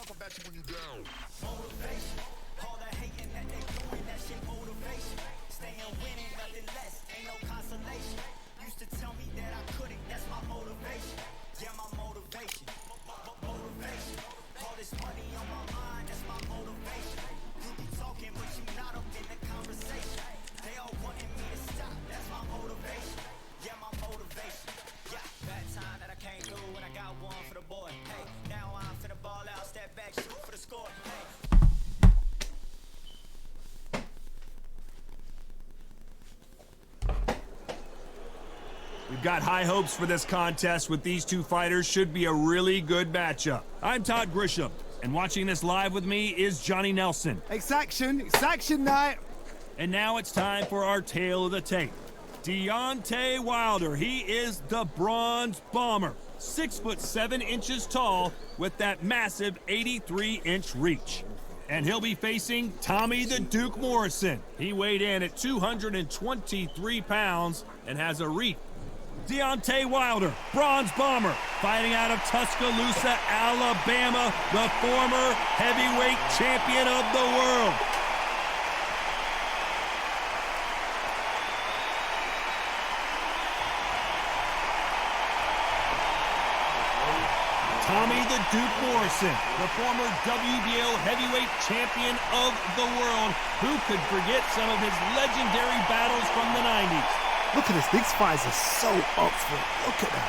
Motivation, all the hating that they doing, that shit motivation. Staying winning, nothing less, ain't no consolation. Used to tell me that I couldn't, that's my motivation. Yeah, my motivation, motivation. All this money on my mind, that's my motivation. You be talking, but you not up in the conversation. They all wanted me to stop, that's my motivation. Yeah, my motivation. Yeah, bad time that I came through when I got one for the boy. Hey, now I'm finna ball out, step back, shoot for the score. Hey. We've got high hopes for this contest with these two fighters. Should be a really good matchup. I'm Todd Grisham, and watching this live with me is Johnny Nelson. It's action night. And now it's time for our tale of the tape. Deontay Wilder, he is the Bronze Bomber. 6'7" tall with that massive 83-inch reach. And he'll be facing Tommy the Duke Morrison. He weighed in at 223 pounds and has a reach. Deontay Wilder, Bronze Bomber, fighting out of Tuscaloosa, Alabama, the former heavyweight champion of the world. Tommy the Duke Morrison, the former WBO heavyweight champion of the world. Who could forget some of his legendary battles from the 90s? Look at this, these fights are so up for it. Look at that.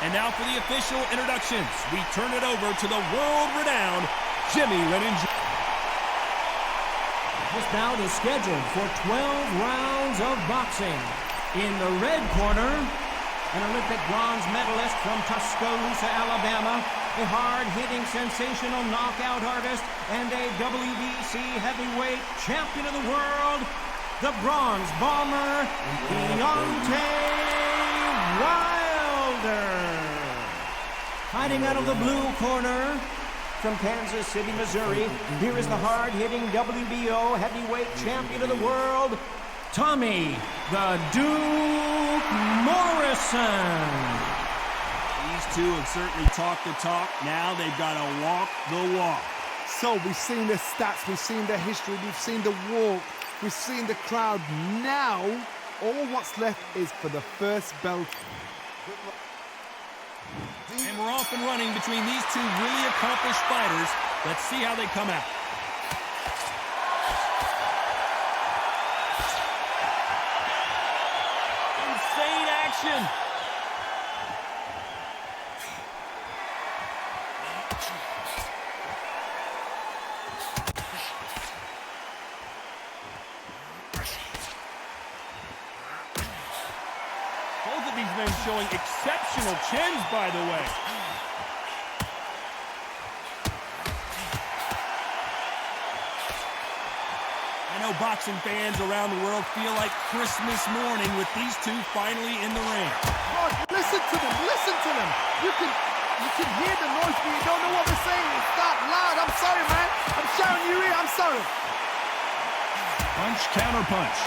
And now for the official introductions, we turn it over to the world-renowned Jimmy Lennon. This bout is scheduled for 12 rounds of boxing. In the red corner, an Olympic bronze medalist from Tuscaloosa, Alabama, a hard-hitting, sensational knockout artist, and a WBC heavyweight champion of the world, the Bronze Bomber, Deontay Wilder. Hiding out of the blue corner from Kansas City, Missouri, here is the hard-hitting WBO heavyweight champion of the world, Tommy the Duke Morrison. These two have certainly talked the talk. Now they've got to walk the walk. So we've seen the stats, we've seen the history, we've seen the walk, we've seen the crowd. Now, all what's left is for the first belt. And we're off and running between these two really accomplished fighters. Let's see how they come out. Insane action. Both of these men showing exceptional chins, by the way. I know boxing fans around the world feel like Christmas morning with these two finally in the ring. God, listen to them, listen to them. You can hear the noise, but you don't know what they're saying. It's that loud. I'm sorry, man. I'm shouting you in. I'm sorry. Punch, counter punch.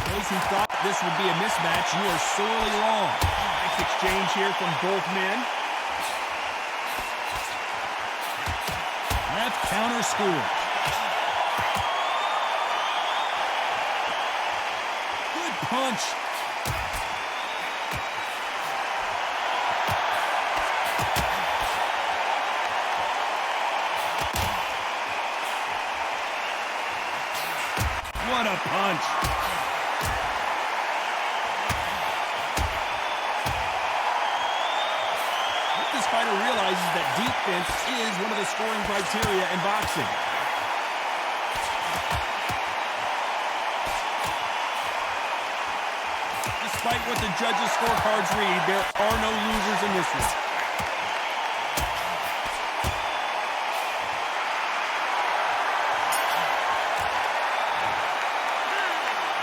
Those who thought this would be a mismatch, you are sorely wrong. Nice exchange here from both men. Left counter score. Good punch. What a punch. This fighter realizes that defense is one of the scoring criteria in boxing. Despite what the judges' scorecards read, there are no losers in this one.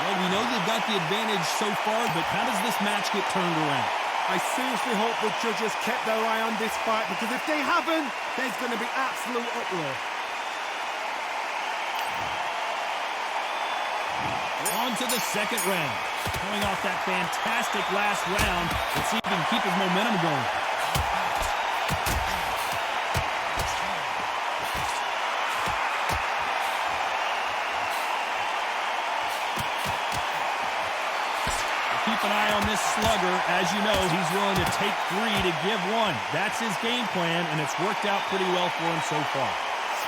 Well, we know they've got the advantage so far, but how does this match get turned around? I seriously hope the judges kept their eye on this fight, because if they haven't, there's going to be absolute uproar. into the second round. Coming off that fantastic last round, let's see if he can keep his momentum going. Keep an eye on this slugger. As you know, he's willing to take 3 to give 1. That's his game plan, and it's worked out pretty well for him so far.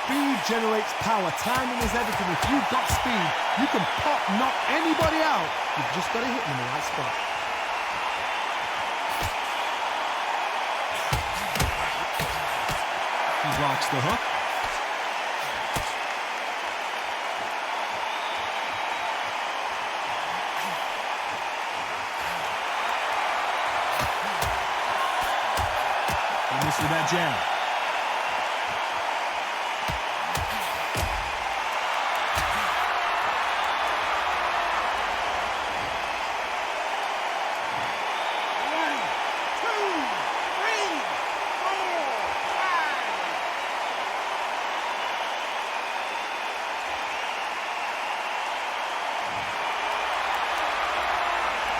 Speed generates power. Timing is everything. If you've got speed, you can pop, knock anybody out. You've just got to hit them in the right spot. He blocks the hook. He misses that jab.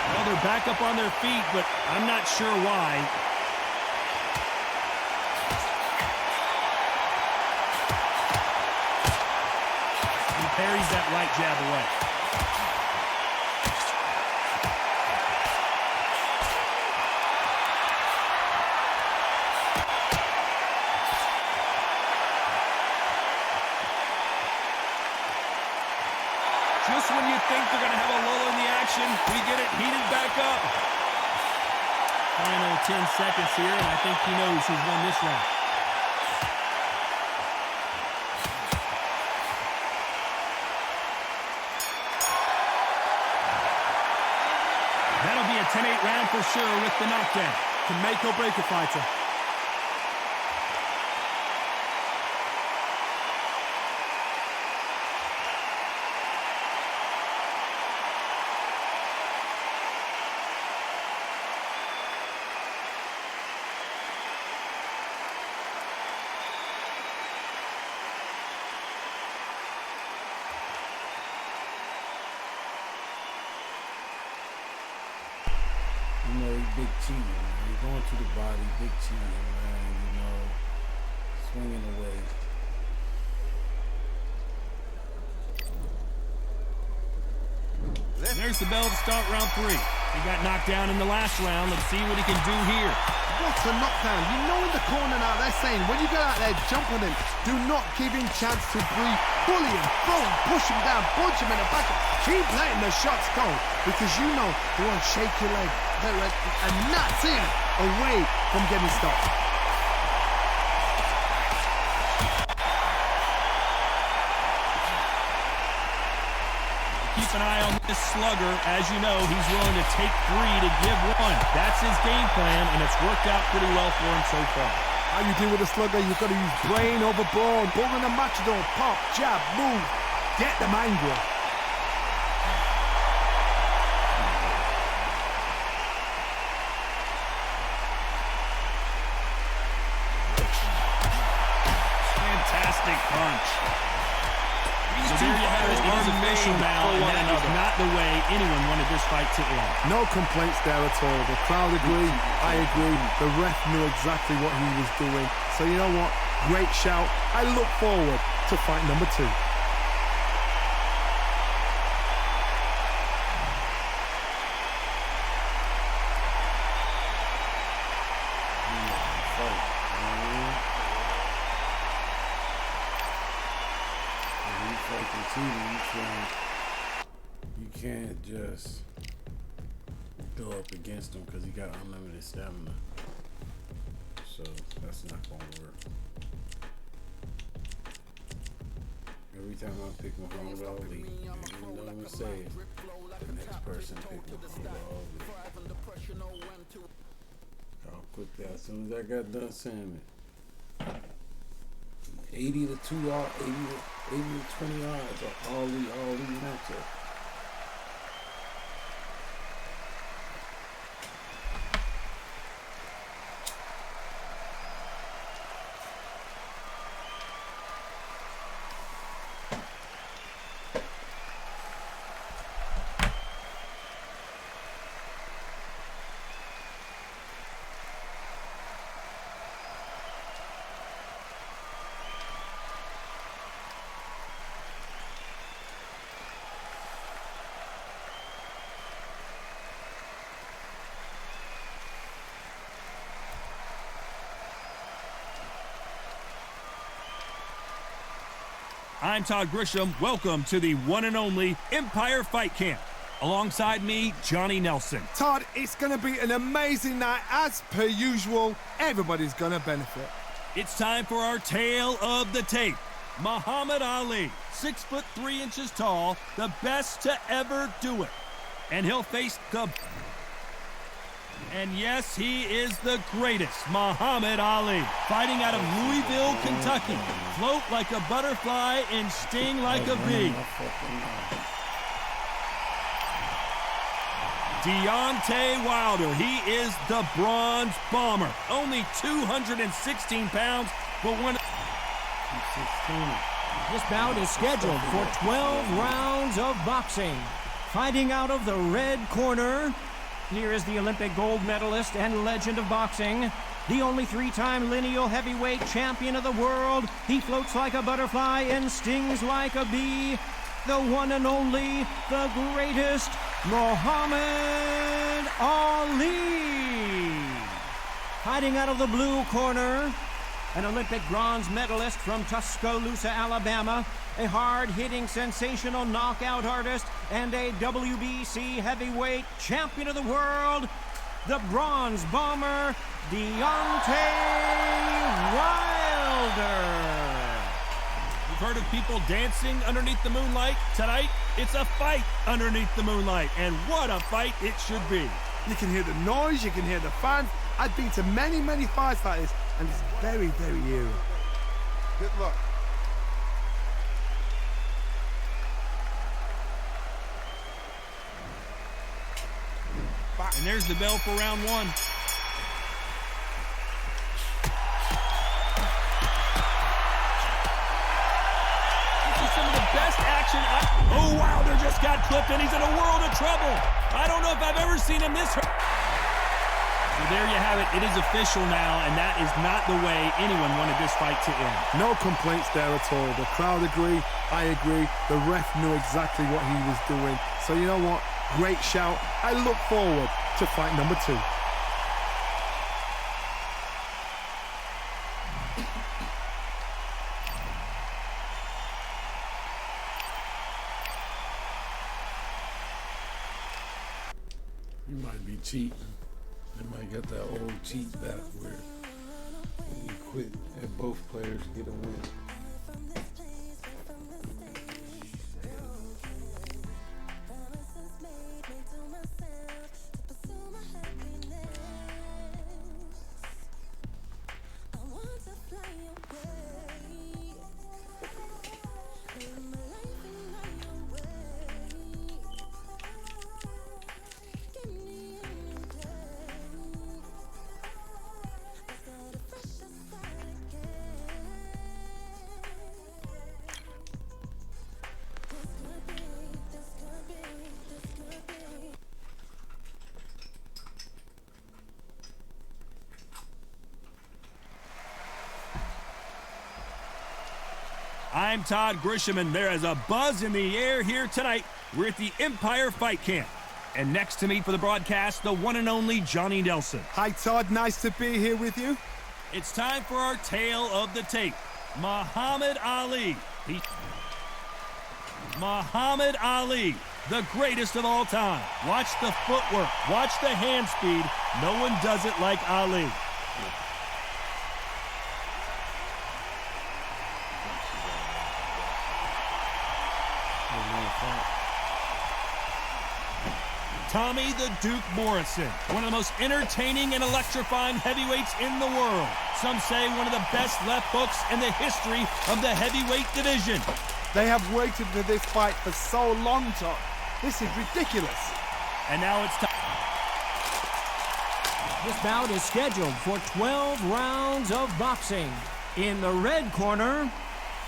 Well, they're back up on their feet, but I'm not sure why. He parries that right jab away. Just when you think they're going to have a lull in the action, we get it heated back up. Final 10 seconds here, and I think he knows who's won this round. That'll be a 10-8 round for sure with the knockdown. Can make or break a fighter. You know, he big cheating, man. He going to the body, big cheating, man. You know, swinging away. There's the bell to start round 3. He got knocked down in the last round. Let's see what he can do here. What a knockdown. You know in the corner now, they're saying, when you go out there, jump on him. Do not give him chance to breathe. Bully him, throw him, push him down, punch him in the back. Keep letting the shots go, because you know they won't shake your leg. And that's him away from getting stopped. Keep an eye on this slugger. As you know, he's willing to take 3 to give 1. That's his game plan, and it's worked out pretty well for him so far. How you deal with a slugger, you've got to use brain over brawn. Bull in a matador, pop, jab, move. Get them angry. Fantastic punch. So there you have it. It is official now, and that is not the way anyone wanted this fight to end. No complaints there at all. The crowd agree, I agree. The ref knew exactly what he was doing. So you know what? Great shout. I look forward to fight number 2. You can't just go up against him because he got unlimited stamina. So that's not gonna work. Every time I pick Muhammad Ali, and you know what I'm saying, the next person pick Muhammad Ali. How quickly, as soon as I got done saying it, 80 to 2 odds, 80 to 20 odds are all these matchups. I'm Todd Grisham. Welcome to the one and only Empire Fight Camp. Alongside me, Johnny Nelson. Todd, it's going to be an amazing night. As per usual, everybody's going to benefit. It's time for our tale of the tape. Muhammad Ali, 6'3" tall, the best to ever do it. And he'll face the... And yes, he is the greatest, Muhammad Ali. Fighting out of Louisville, Kentucky. Float like a butterfly and sting like a bee. Deontay Wilder, he is the Bronze Bomber. Only 216 pounds, but one... This bout is scheduled for 12 rounds of boxing. Fighting out of the red corner, here is the Olympic gold medalist and legend of boxing, the only three-time lineal heavyweight champion of the world. He floats like a butterfly and stings like a bee. The one and only, the greatest, Muhammad Ali. Hiding out of the blue corner, an Olympic bronze medalist from Tuscaloosa, Alabama, a hard-hitting, sensational knockout artist, and a WBC heavyweight champion of the world, the Bronze Bomber, Deontay Wilder. You've heard of people dancing underneath the moonlight? Tonight, it's a fight underneath the moonlight, and what a fight it should be. You can hear the noise, you can hear the fans. I've been to many, many fights like this, and it's very, very eerie. Good luck. And there's the bell for round one. This is some of the best action. Oh, Wilder just got clipped, and he's in a world of trouble. I don't know if I've ever seen him this hurt. So there you have it. It is official now, and that is not the way anyone wanted this fight to end. No complaints there at all. The crowd agree, I agree. The ref knew exactly what he was doing. So you know what? Great shout. I look forward to fight number 2. You might be cheating. They might get that old cheat back where you quit and both players get a win. I'm Todd Grisham, and there is a buzz in the air here tonight. We're at the Empire Fight Camp. And next to me for the broadcast, the one and only Johnny Nelson. Hi, Todd. Nice to be here with you. It's time for our tale of the tape. Muhammad Ali. Muhammad Ali, the greatest of all time. Watch the footwork. Watch the hand speed. No one does it like Ali. Tommy the Duke Morrison, one of the most entertaining and electrifying heavyweights in the world. Some say one of the best left hooks in the history of the heavyweight division. They have waited for this fight for so long, Todd. This is ridiculous. And now it's time. This bout is scheduled for 12 rounds of boxing. In the red corner,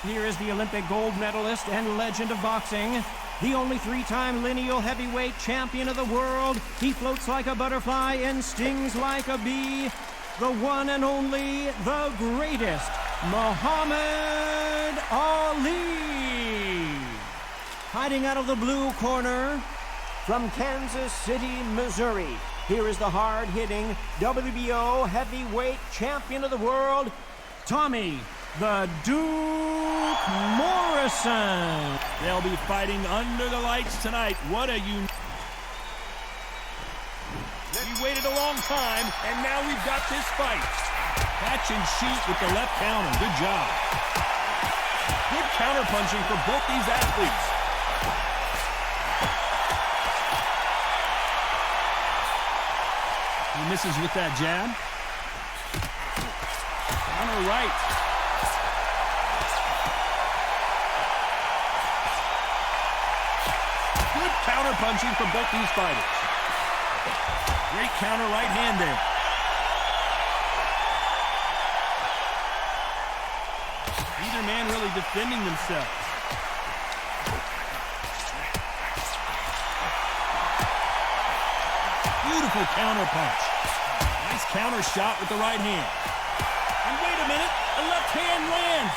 here is the Olympic gold medalist and legend of boxing, the only three-time lineal heavyweight champion of the world. He floats like a butterfly and stings like a bee. The one and only, the greatest, Muhammad Ali. Hiding out of the blue corner, from Kansas City, Missouri, here is the hard-hitting WBO heavyweight champion of the world, Tommy the Duke Morrison. They'll be fighting under the lights tonight. What a We waited a long time, and now we've got this fight. Catch and shoot with the left counter. Good job. Good counter-punching for both these athletes. He misses with that jab. Counter right. Good counter-punching from both these fighters. Great counter right hand there. Neither man really defending themselves. Beautiful counter punch. Nice counter shot with the right hand. And wait a minute, a left hand lands.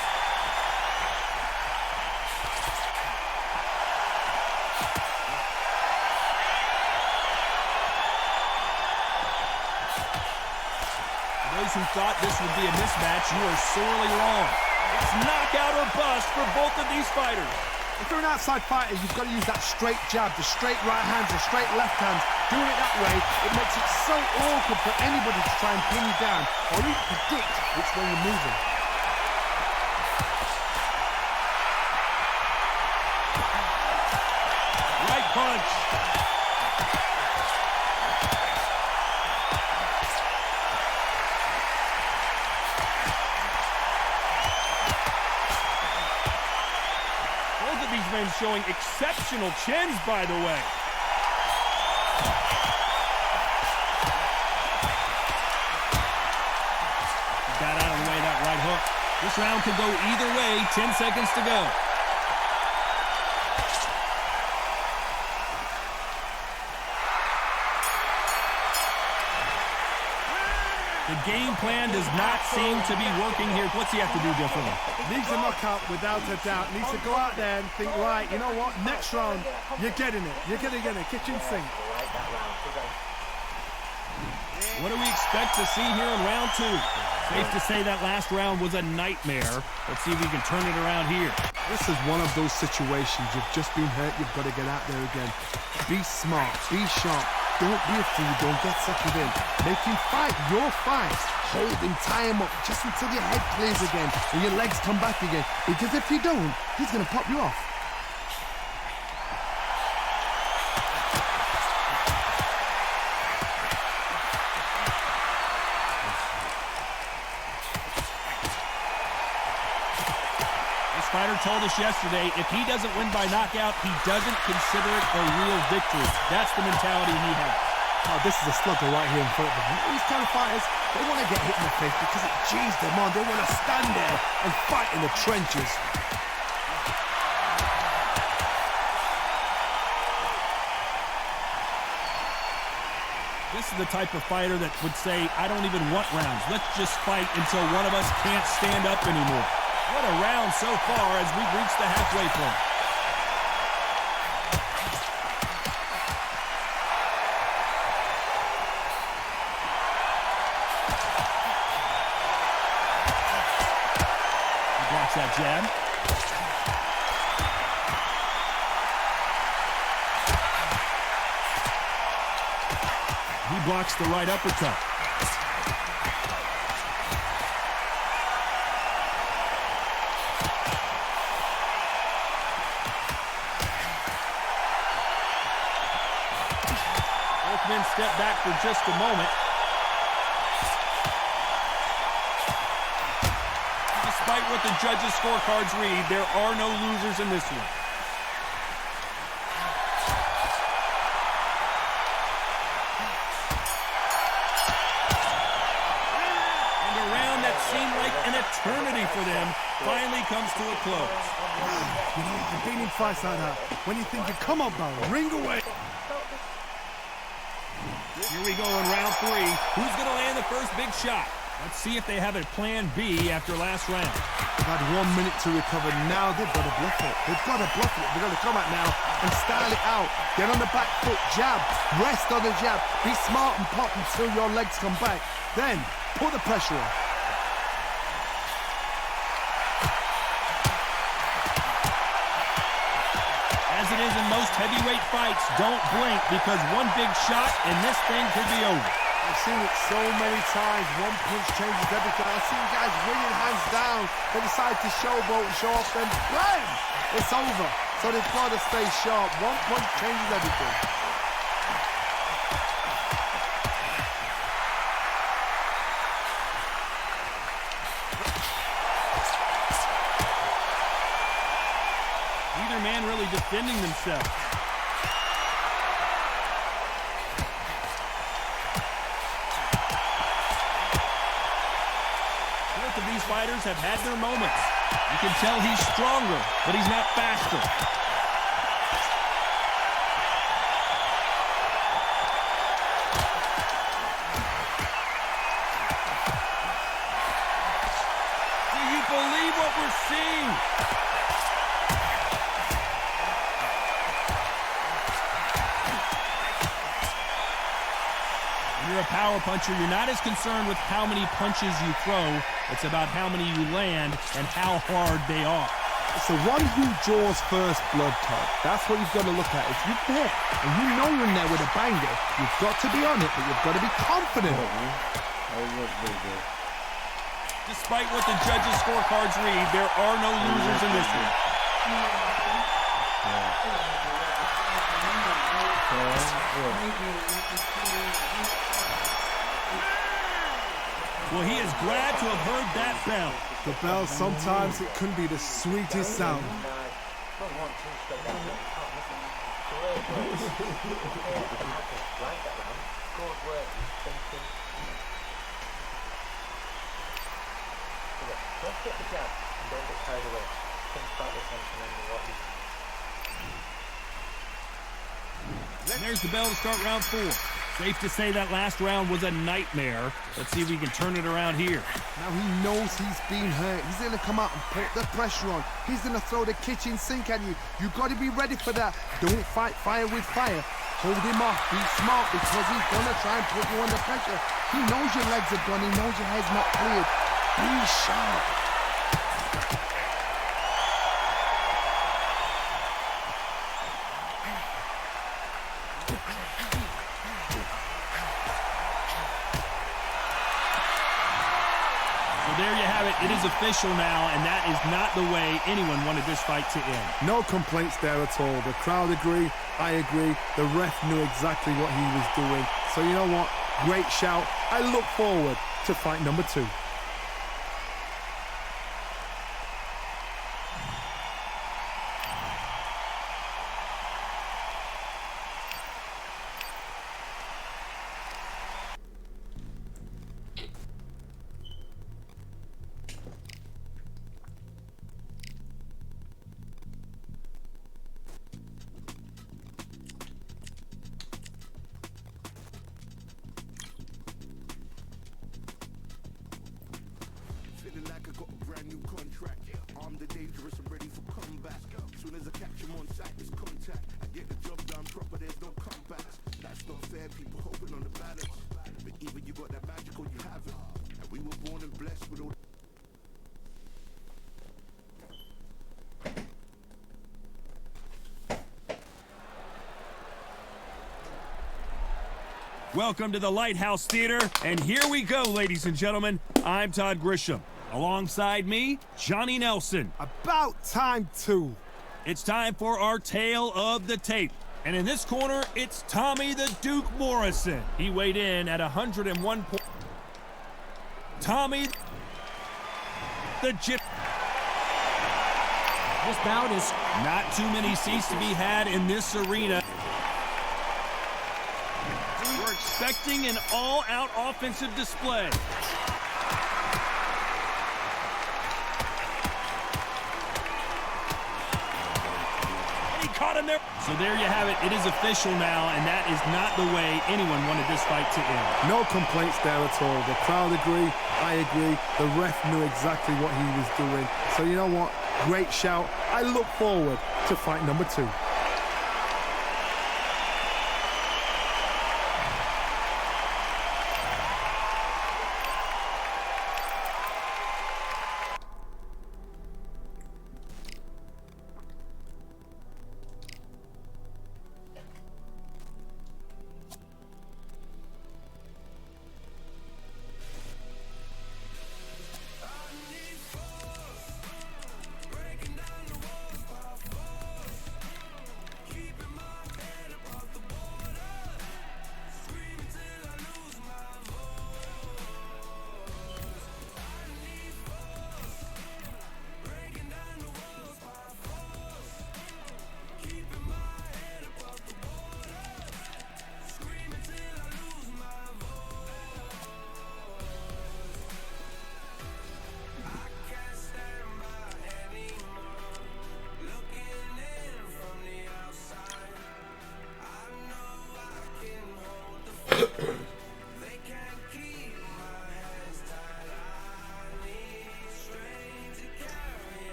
Those who thought this would be a mismatch, you are sorely wrong. It's knockout or bust for both of these fighters. If you're an outside fighter, you've got to use that straight jab, the straight right hands, the straight left hands. Doing it that way, it makes it so awkward for anybody to try and pin you down or even predict which way you're moving. Right punch. Men showing exceptional chins, by the way. Got out of the way, that right hook. This round could go either way. 10 seconds to go. The game plan does not seem to be working here. What's he have to do differently? Needs a knockout without a doubt. Needs to go out there and think, right, you know what? Next round, you're getting it. You're going to get a kitchen sink. What do we expect to see here in round two? Safe to say that last round was a nightmare. Let's see if we can turn it around here. This is one of those situations. You've just been hurt. You've got to get out there again. Be smart. Be sharp. Don't be a fool. Don't get suckered in. Make him fight your fights. Hold him, tie him up just until your head clears again and your legs come back again. Because if you don't, he's going to pop you off. This fighter told us yesterday, if he doesn't win by knockout, he doesn't consider it a real victory. That's the mentality he has. Oh, this is a slugger right here in front of them. These kind of fighters, they want to get hit in the face because it G's them on. They want to stand there and fight in the trenches. This is the type of fighter that would say, I don't even want rounds. Let's just fight until one of us can't stand up anymore. What a round so far as we've reached the halfway point. He blocks that jab. He blocks the right uppercut. Both men step back for just a moment. Despite what the judges' scorecards read, there are no losers in this one. Seemed like an eternity for them finally comes to a close. You know, you've been in fights like that. When you think you come on, Barrow, ring away. Here we go in round three. Who's going to land the first big shot? Let's see if they have a plan B after last round. They've had 1 minute to recover. Now they've got to bluff it. They've got to bluff it. They've got to come out now and style it out. Get on the back foot, jab, rest on the jab. Be smart and pop until your legs come back. Then put the pressure on. it is in most heavyweight fights. Don't blink, because one big shot and this thing could be over. I've seen it so many times. One punch changes everything. I've seen guys winning hands down. They decide to showboat and show off them. Bam! It's over. So they've got to stay sharp. One punch changes everything. Neither man really defending themselves. Both of these fighters have had their moments. You can tell he's stronger, but he's not faster. Do you believe what we're seeing? When you're a power puncher, you're not as concerned with how many punches you throw. It's about how many you land and how hard they are. It's the one who draws first blood, Todd. That's what you've got to look at. If you're there and you know you're in there with a banger, you've got to be on it, but you've got to be confident. Despite what the judges' scorecards read, there are no losers in this one. Well, he is glad to have heard that bell. The bell, sometimes it can be the sweetest sound. And there's the bell to start round 4. Safe to say that last round was a nightmare. Let's see if we can turn it around here. Now he knows he's been hurt. He's going to come out and put the pressure on. He's going to throw the kitchen sink at you. You've got to be ready for that. Don't fight fire with fire. Hold him off. Be smart, because he's going to try and put you under pressure. He knows your legs are gone. He knows your head's not cleared. Be sharp. There you have it. It is official now, and that is not the way anyone wanted this fight to end. No complaints there at all. The crowd agree. I agree. The ref knew exactly what he was doing. So you know what? Great shout. I look forward to fight number 2. Feeling like I got a brand new contract. Armed and dangerous, I'm ready for comeback. Soon as I catch him on sight, it's contact. I get the job done proper, there's no comebacks. That's not fair, people hoping on the balance. But either you got that magic or you haven't. And we were born and blessed with all. Welcome to the Lighthouse Theater, and here we go, ladies and gentlemen. I'm Todd Grisham. Alongside me, Johnny Nelson. About time, too. It's time for our tale of the tape. And in this corner, it's Tommy the Duke Morrison. He weighed in at 101 points. Tommy the Gyp. This bout is Not too many seats to be had in this arena. We're expecting an all-out offensive display. He caught him there. So there you have it. It is official now, and that is not the way anyone wanted this fight to end. No complaints there at all. The crowd agree. I agree. The ref knew exactly what he was doing. So you know what? Great shout. I look forward to fight number 2.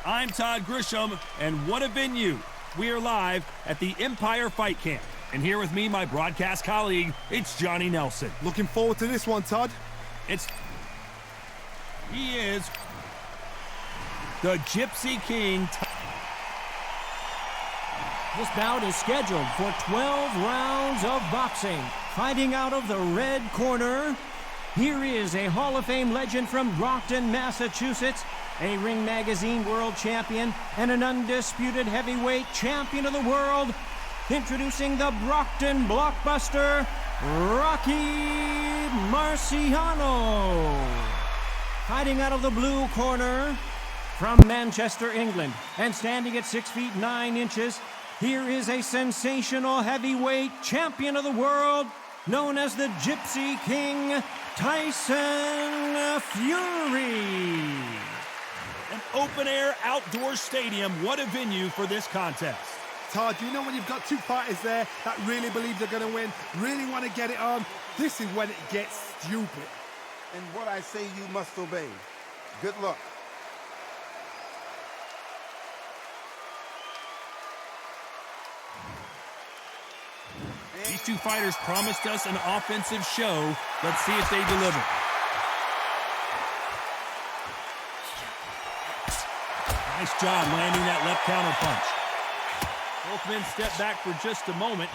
I'm Todd Grisham, and what a venue. We are live at the Empire Fight Camp. And here with me, my broadcast colleague, it's Johnny Nelson. Looking forward to this one, Todd. He is the Gypsy King. This bout is scheduled for 12 rounds of boxing. Fighting out of the red corner, here is a Hall of Fame legend from Brockton, Massachusetts, a Ring Magazine world champion, and an undisputed heavyweight champion of the world. Introducing the Brockton blockbuster, Rocky Marciano. Fighting out of the blue corner from Manchester, England, and standing at 6 feet 9 inches, here is a sensational heavyweight champion of the world, known as the Gypsy King, Tyson Fury. An open-air outdoor stadium. What a venue for this contest. Todd, you know when you've got two fighters there that really believe they're going to win, really want to get it on, this is when it gets stupid. And what I say you must obey. Good luck. These two fighters promised us an offensive show. Let's see if they deliver. Nice job landing that left counter punch. Both men step back for just a moment.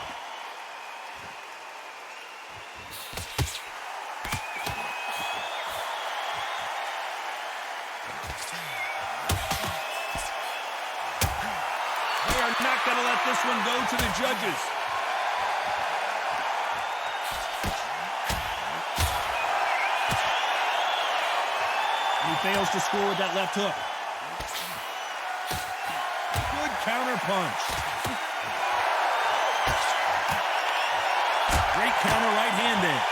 They are not going to let this one go to the judges. He fails to score with that left hook. Good counter punch. Great counter right hand there.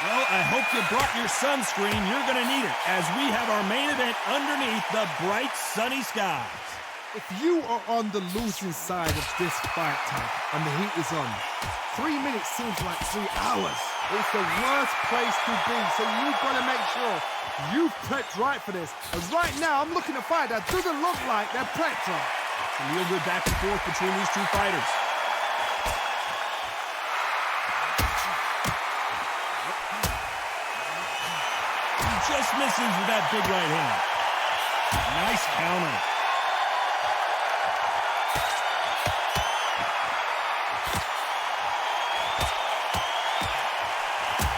Well, I hope you brought your sunscreen. You're going to need it as we have our main event underneath the bright sunny skies. If you are on the losing side of this fight, Todd, and the heat is on, 3 minutes seems like 3 hours. It's the worst place to be, so you've got to make sure you've prepped right for this. And right now, I'm looking at a fight that doesn't look like they're prepped right. Some real good back and forth between these two fighters. He just misses with that big right hand. Nice counter.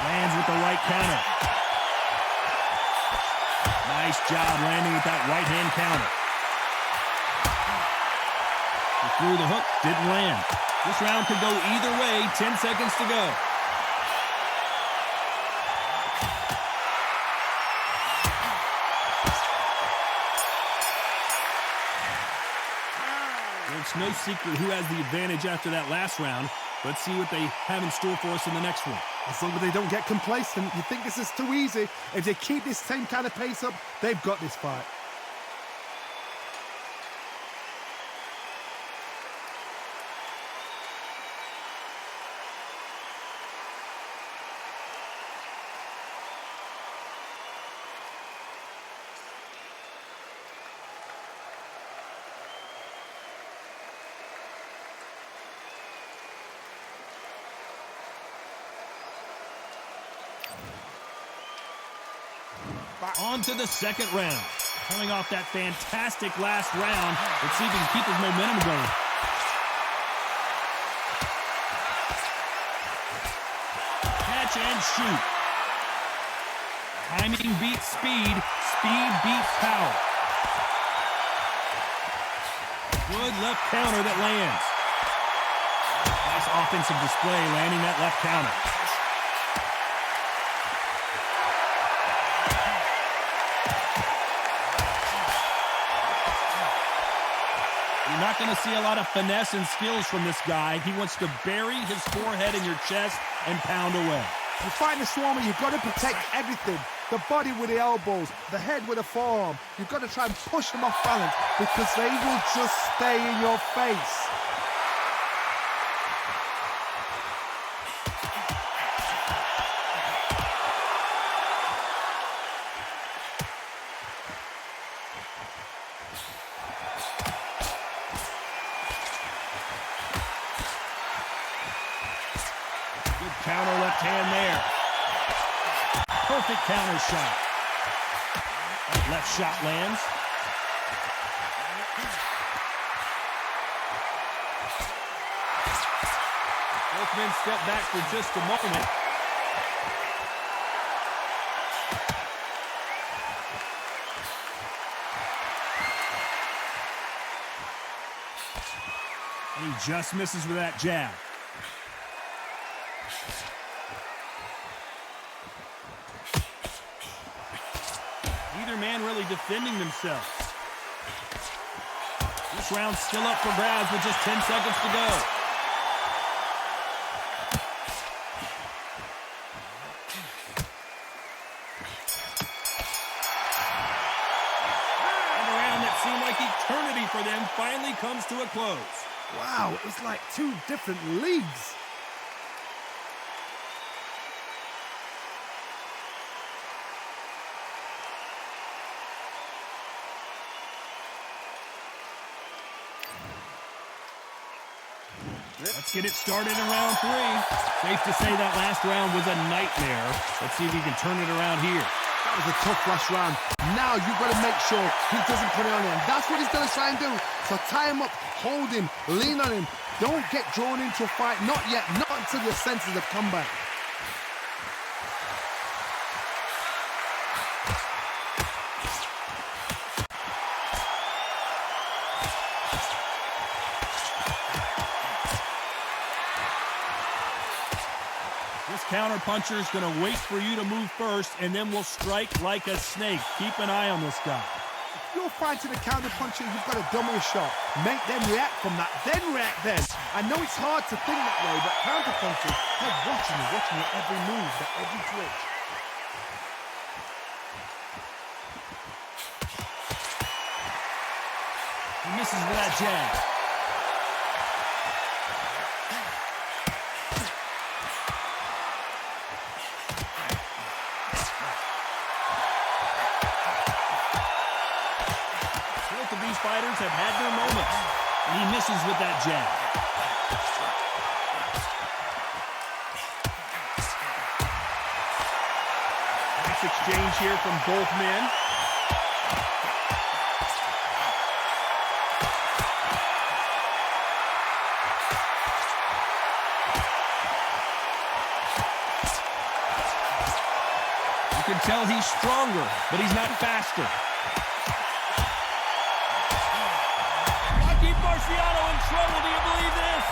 Lands with the right counter. Nice job landing with that right hand counter. He threw the hook, didn't land. This round could go either way, 10 seconds to go. It's no secret who has the advantage after that last round. Let's see what they have in store for us in the next one. As long as they don't get complacent, you think this is too easy. If they keep this same kind of pace up, they've got this fight. On to the second round. Coming off that fantastic last round, let's see if he can keep his momentum going. and shoot. Timing beats speed. Speed beats power. Good left counter that lands. Nice offensive display, landing that left counter. You're not going to see a lot of finesse and skills from this guy. He wants to bury his forehead in your chest and pound away. You fight the Swarmer, you've got to protect everything. The body with the elbows, the head with the forearm. You've got to try and push them off balance because they will just stay in your face. Good counter left hand there. Perfect counter shot. That left shot lands. Both men step back for just a moment. And he just misses with that jab. Neither man really defending themselves. This round's still up for grabs with just 10 seconds to go. And a round that seemed like eternity for them finally comes to a close. Wow, it was like two different leagues. Let's get it started in round 3. Safe to say that last round was a nightmare. Let's see if he can turn it around here. That was a tough last round. Now you've got to make sure he doesn't put it on him. That's what he's going to try and do. So tie him up, hold him, lean on him. Don't get drawn into a fight. Not yet. Not until your senses have come back. This counter-puncher is going to wait for you to move first, and then will strike like a snake. Keep an eye on this guy. If you're fighting a counter-puncher, you've got to double a shot. Make them react from that, then react then. I know it's hard to think that way, but counter-punchers, they're watching your every move, their every twitch. He misses with that jab. Both of these fighters have had their moments, and he misses with that jab. Nice exchange here from both men. You can tell he's stronger, but he's not faster. Marciano in trouble. Do you believe this?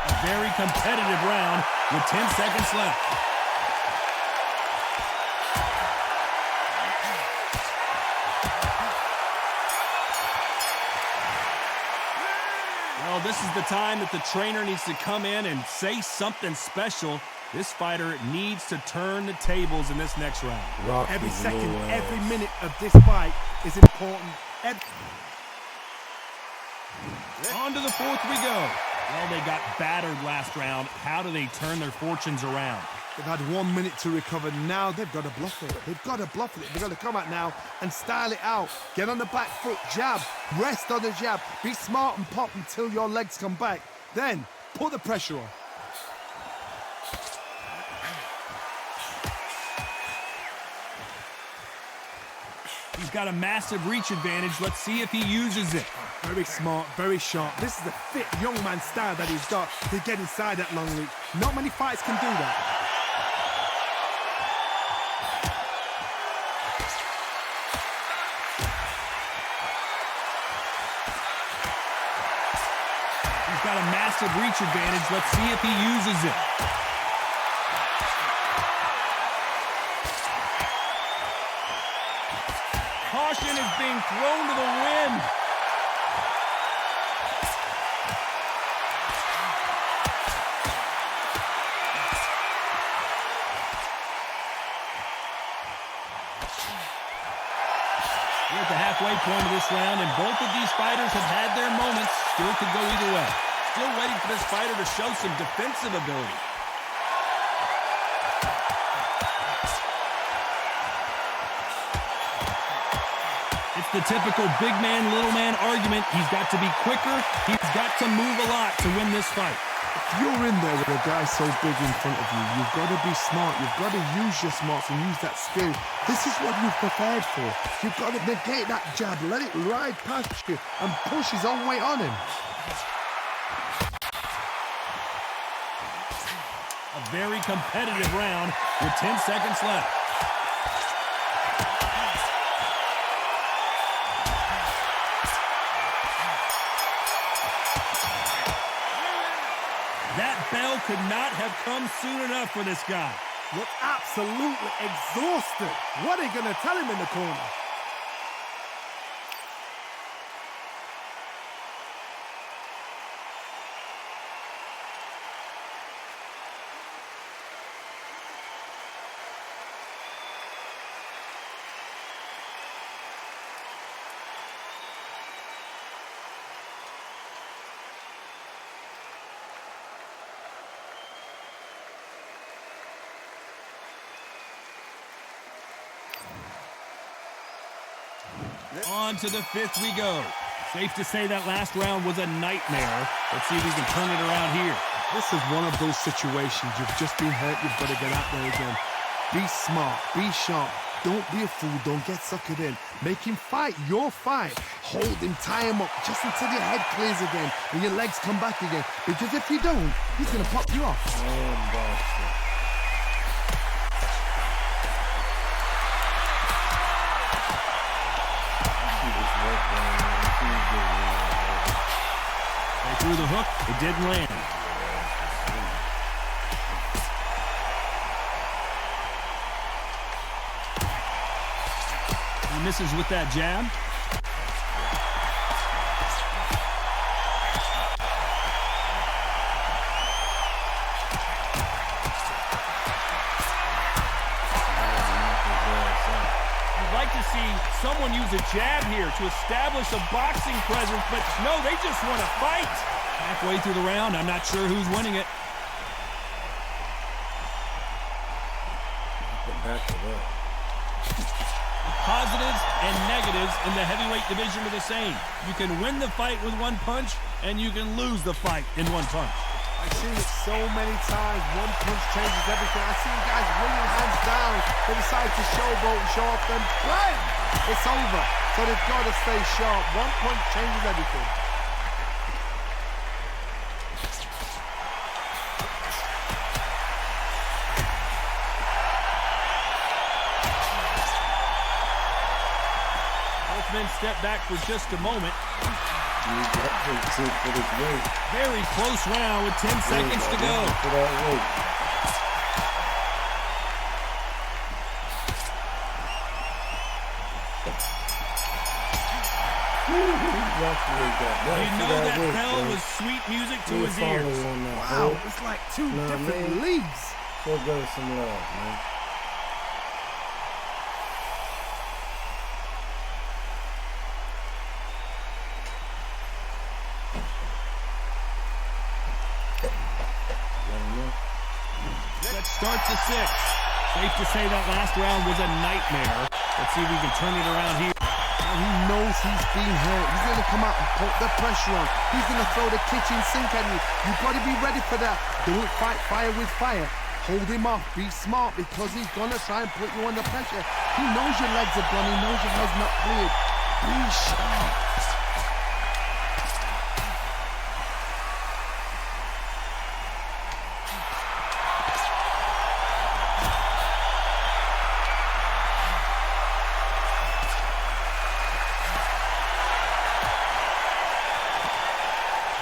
A very competitive round with 10 seconds left. Well, this is the time that the trainer needs to come in and say something special. This fighter needs to turn the tables in this next round. Every second, every minute of this fight is important. On to the fourth we go. Well, they got battered last round. How do they turn their fortunes around? They've had 1 minute to recover. Now they've got to bluff it. They've got to bluff it. They've got to come out now and style it out. Get on the back foot, jab, rest on the jab. Be smart and pop until your legs come back. Then put the pressure on. He's got a massive reach advantage. Let's see if he uses it. Very smart, very sharp. This is a fit young man style that he's got to get inside that long reach. Not many fighters can do that. He's got a massive reach advantage. Let's see if he uses it. Caution is being thrown to the wind. We're at the halfway point of this round, and both of these fighters have had their moments. Still could go either way. Still waiting for this fighter to show some defensive ability. It's the typical big man, little man argument. He's got to be quicker. He's got to move a lot to win this fight. If you're in there with a guy so big in front of you, you've got to be smart. You've got to use your smarts and use that skill. This is what you've prepared for. You've got to negate that jab, let it ride past you and push his own weight on him. A very competitive round with 10 seconds left. That bell could not have come soon enough for this guy. Looks absolutely exhausted. What are you going to tell him in the corner? On to the fifth we go. Safe to say that last round was a nightmare. Let's see if we can turn it around here. This is one of those situations. You've just been hurt. You've got to get out there again. Be smart. Be sharp. Don't be a fool. Don't get suckered in. Make him fight your fight. Hold him. Tie him up just until your head clears again and your legs come back again. Because if you don't, he's going to pop you off. They threw the hook. It didn't land. He misses with that jab. Someone use a jab here to establish a boxing presence, but no, they just want to fight. Halfway through the round, I'm not sure who's winning it. Positives and negatives in the heavyweight division are the same. You can win the fight with one punch, and you can lose the fight in one punch. I've seen it so many times. One punch changes everything. I've seen guys running hands down. They decide to showboat and show off them. Bang! It's over. So they've got to stay sharp. One punch changes everything. Both men step back for just a moment. Very close round with 10 seconds to go. You know that bell was sweet music to his ears. Wow, it's like two different leagues. Go get some love, man. Let's start the sixth. Safe to say that last round was a nightmare. Let's see if we can turn it around here. He knows he's been hurt. He's going to come out and put the pressure on. He's going to throw the kitchen sink at you. You've got to be ready for that. Don't fight fire with fire. Hold him off. Be smart because he's going to try and put you under pressure. He knows your legs are gone. He knows your head's not cleared. Be sharp.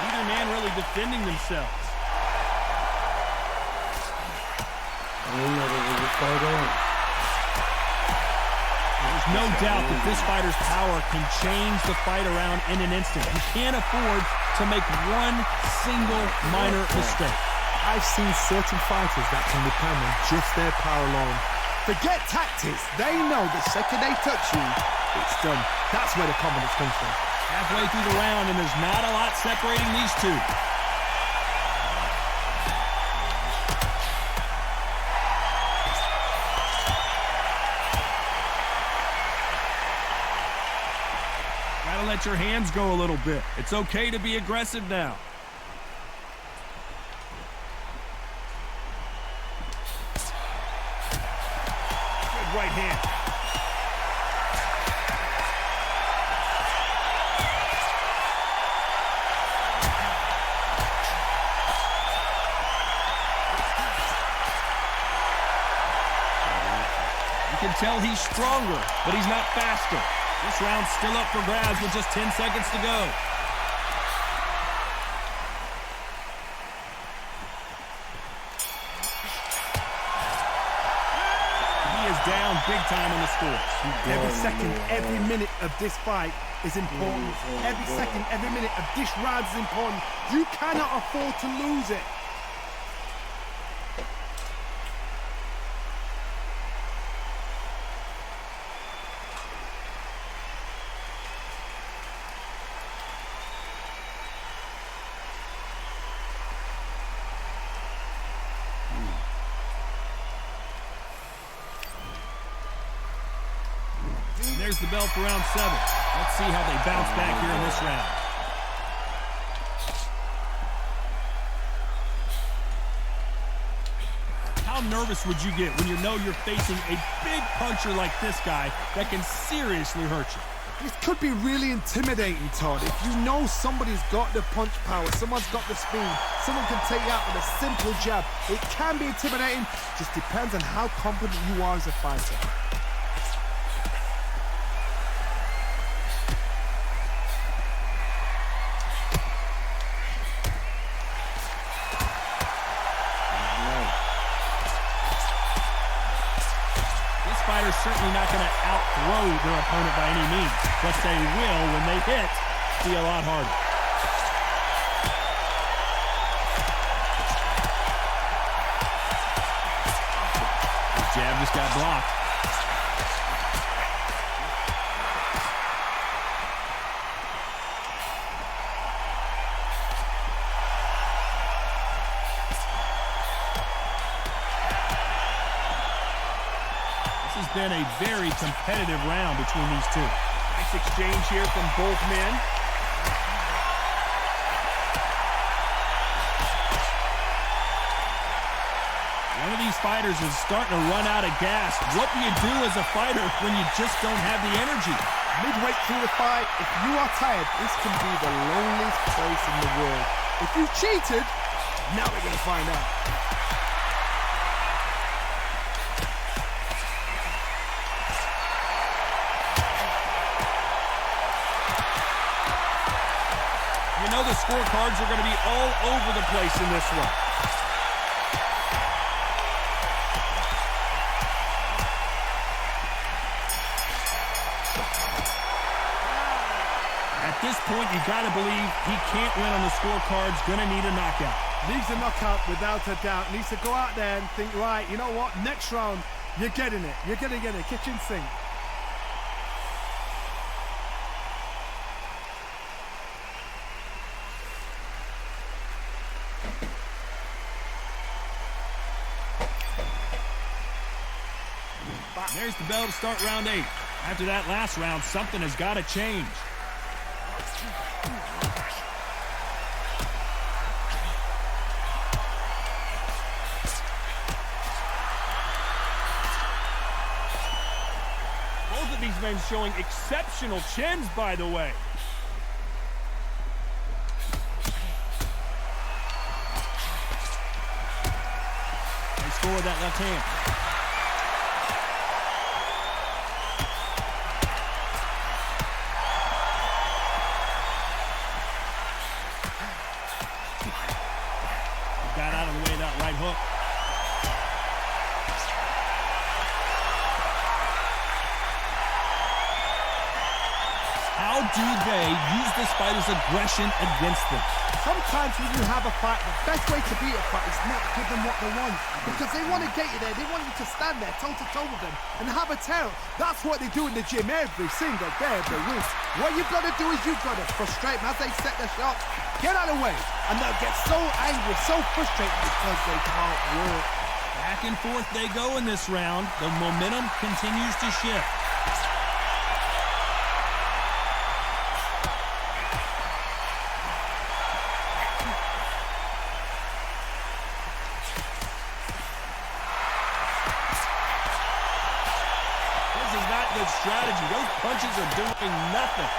Neither man really defending themselves. There's no doubt that this fighter's power can change the fight around in an instant. He can't afford to make one single minor mistake. I've seen certain fighters that can depend on just their power alone. Forget tactics. They know the second they touch you, it's done. That's where the confidence comes from. Halfway through the round, and there's not a lot separating these two. Gotta let your hands go a little bit. It's okay to be aggressive now. Good right hand. You can tell he's stronger, but he's not faster. This round's still up for grabs with just 10 seconds to go. He is down big time on the scores. Every second, every minute of this fight is important. Every second, every minute of this round is important. You cannot afford to lose it. There's the bell for round 7. Let's see how they bounce back here in this round. How nervous would you get when you know you're facing a big puncher like this guy that can seriously hurt you? This could be really intimidating, Todd. If you know somebody's got the punch power, someone's got the speed, someone can take you out with a simple jab. It can be intimidating, just depends on how confident you are as a fighter. Fighter's certainly not going to outthrow their opponent by any means, but they will, when they hit, be a lot harder. His jab just got blocked. This has been a very competitive round between these two. Nice exchange here from both men. One of these fighters is starting to run out of gas. What do you do as a fighter when you just don't have the energy? Midway through the fight, if you are tired, this can be the loneliest place in the world. If you cheated, now we're going to find out. You know the scorecards are going to be all over the place in this one. At this point, you got to believe he can't win on the scorecards. Going to need a knockout. Needs a knockout without a doubt. Needs to go out there and think, right, you know what? Next round, you're getting it. You're going to get it. Kitchen sink. There's the bell to start round 8. After that last round, something has got to change. these men showing exceptional chins, by the way. They score with that left hand. Got out of the way of that right hook. How do they use this fighter's aggression against them? Sometimes when you have a fight, the best way to beat a fight is not give them what they want. Because they want to get you there. They want you to stand there toe-to-toe with them and have a tail. That's what they do in the gym every single day of the week. What you've got to do is you've got to frustrate them as they set their shots. Get out of the way. And they'll get so angry, so frustrated because they can't work. Back and forth they go in this round. The momentum continues to shift. Good strategy. Those punches are doing nothing.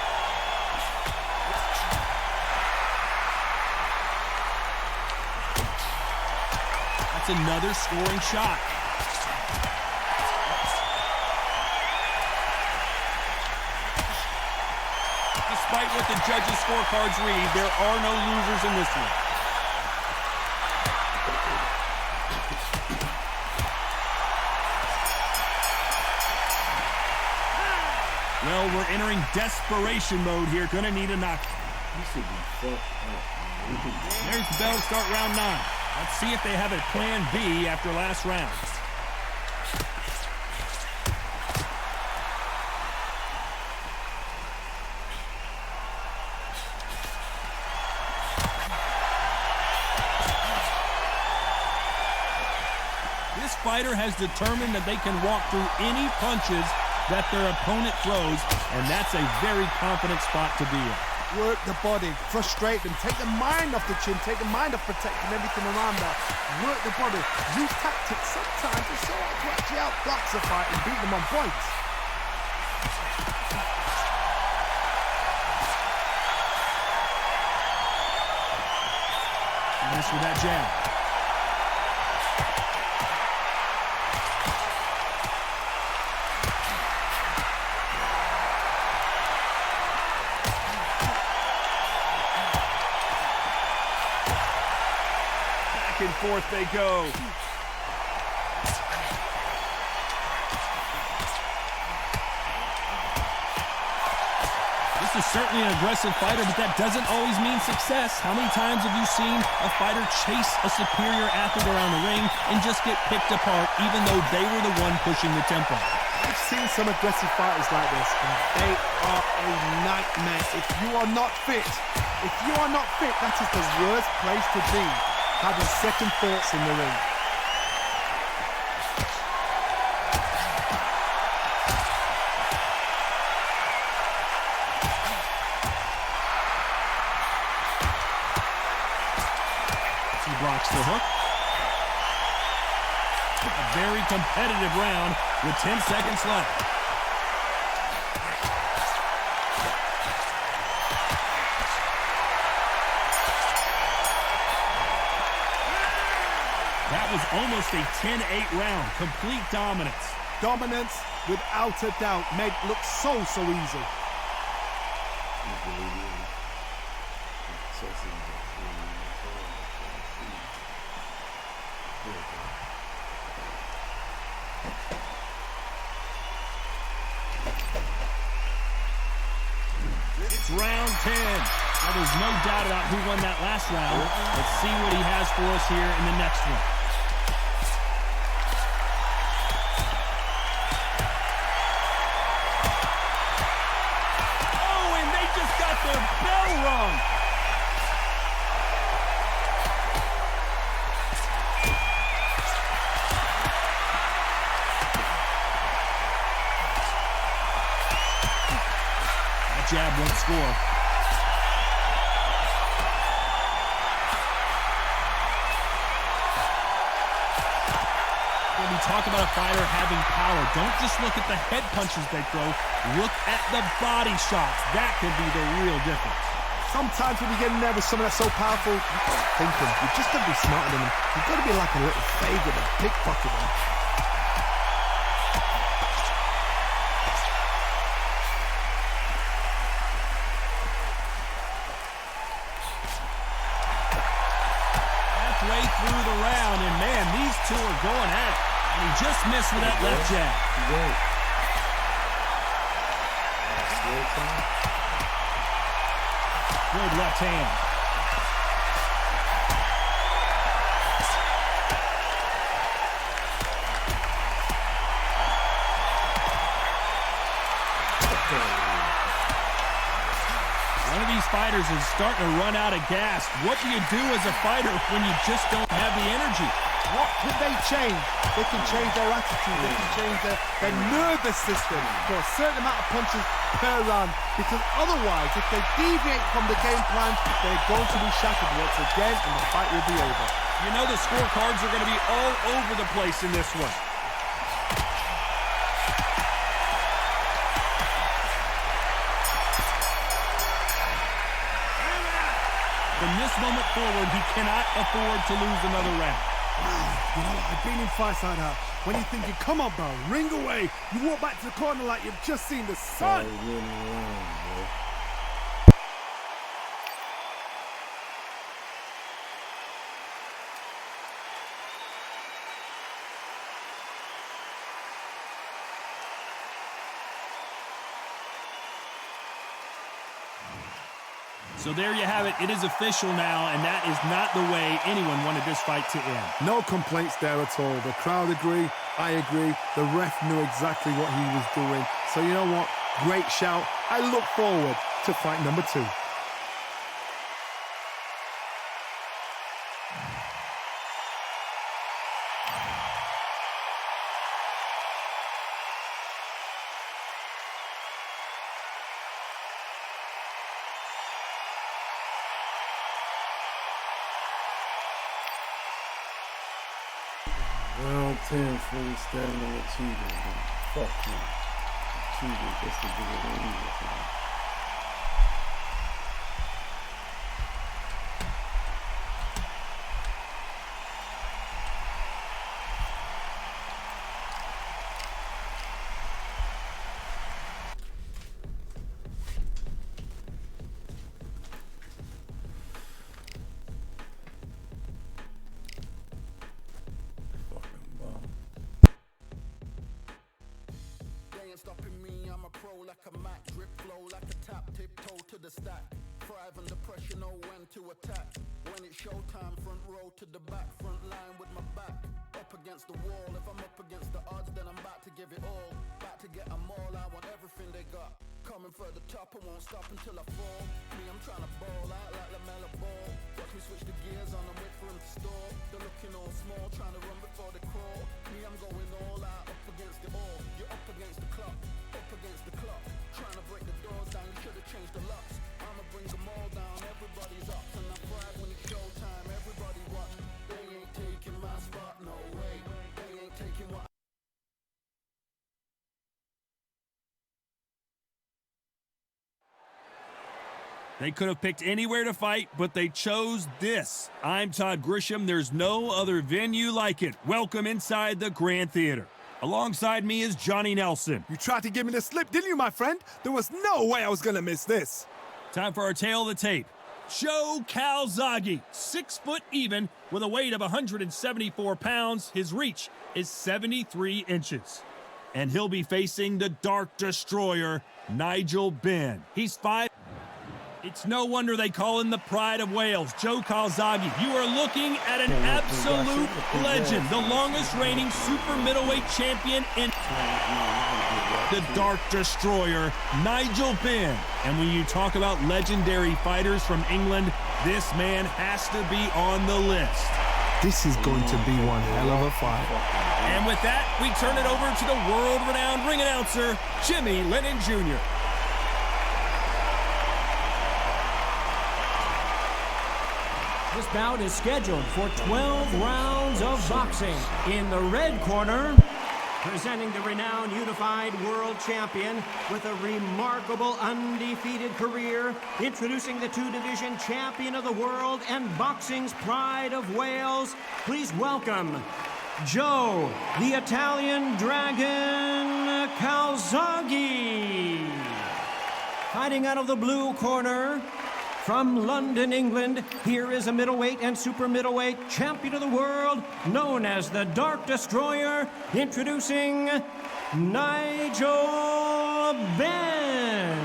That's another scoring shot. Despite what the judges' scorecards read, there are no losers in this one. Well, we're entering desperation mode here. Gonna need a knock. He should be fucked up. There's the bell to start round 9. Let's see if they have a plan B after last round. This fighter has determined that they can walk through any punches that their opponent throws, and that's a very confident spot to be in. Work the body, frustrate them, take the mind off the chin, take the mind off protecting everything around that. Work the body, use tactics sometimes it's so hard to actually outbox a fight and beat them on points. Finish with that jab. Back and forth they go. This is certainly an aggressive fighter, but that doesn't always mean success. How many times have you seen a fighter chase a superior athlete around the ring and just get picked apart, even though they were the one pushing the tempo? I've seen some aggressive fighters like this, and they are a nightmare. If you are not fit, that is the worst place to be, having second thoughts in the ring. He blocks the hook. A very competitive round with 10 seconds left. That was almost a 10-8 round. Complete dominance. Dominance, without a doubt, made it look so easy. It's round 10. Now, there's no doubt about who won that last round. Let's see what he has for us here in the next one. Oh, and they just got their bell rung. That jab won't score. talk about a fighter having power, don't just look at the head punches they throw. Look at the body shots. That could be the real difference. Sometimes when you get in there with someone that's so powerful, you can't think him. You just got to be smarter than him. You've got to be like a little faggot and pickpocket him. Halfway through the round, and man, these two are going at it. And he just missed with that left jab. Good left hand. One of these fighters is starting to run out of gas. What do you do as a fighter when you just don't have the energy? What can they change? They can change their attitude. They can change their nervous system for a certain amount of punches per round. Because otherwise, if they deviate from the game plan, they're going to be shattered once again, and the fight will be over. You know the scorecards are going to be all over the place in this one. From this moment forward, he cannot afford to lose another round. You know, I've been in fights like that. When you're thinking, come on, bro, ring away. You walk back to the corner like you've just seen the sun. So there you have it. It is official now, and that is not the way anyone wanted this fight to end. No complaints there at all. The crowd agree. I agree. The ref knew exactly what he was doing. So you know what? Great shout. I look forward to fight number 2. Round 10 fully stamina achievement. Fuck you. Achievement just to get it in here. Stopping me, I'm a pro like a Mac. Drip flow like a tap, tiptoe to the stack. Thrive under pressure, know when to attack. When it's showtime, front row to the back. Front line with my back up against the wall. If I'm up against the odds, then I'm about to give it all. About to get them all, I want everything they got. Coming for the top, I won't stop until I fall. Me, I'm trying to ball out like LaMelo Ball. Watch me switch the gears on and wait for him to stall. They're looking all small, trying to run before they crawl. Me, I'm going all out, up against it all. You're up against the clock, up against the clock. Trying to break the doors down, you should have changed the locks. I'ma bring them all down, everybody's up. And I pride when it's showtime, everybody watch. They ain't taking my spot, no way. They ain't taking what. They could have picked anywhere to fight, but they chose this. I'm Todd Grisham. There's no other venue like it. Welcome inside the Grand Theater. Alongside me is Johnny Nelson. You tried to give me the slip, didn't you, my friend? There was no way I was going to miss this. Time for our tail of the tape. Joe Calzaghe, 6 foot even, with a weight of 174 pounds. His reach is 73 inches. And he'll be facing the Dark Destroyer, Nigel Benn. He's 5. It's no wonder they call him the Pride of Wales. Joe Calzaghe, you are looking at an absolute legend, the longest reigning super middleweight champion in the Dark Destroyer, Nigel Benn. And when you talk about legendary fighters from England, this man has to be on the list. This is going to be one hell of a fight. And with that, we turn it over to the world-renowned ring announcer, Jimmy Lennon Jr. This bout is scheduled for 12 rounds of boxing. In the red corner, presenting the renowned unified world champion with a remarkable undefeated career, introducing the two-division champion of the world and boxing's pride of Wales, please welcome Joe, the Italian Dragon Calzaghe. Fighting out of the blue corner, from London, England, here is a middleweight and super middleweight champion of the world, known as the Dark Destroyer, introducing Nigel Benn.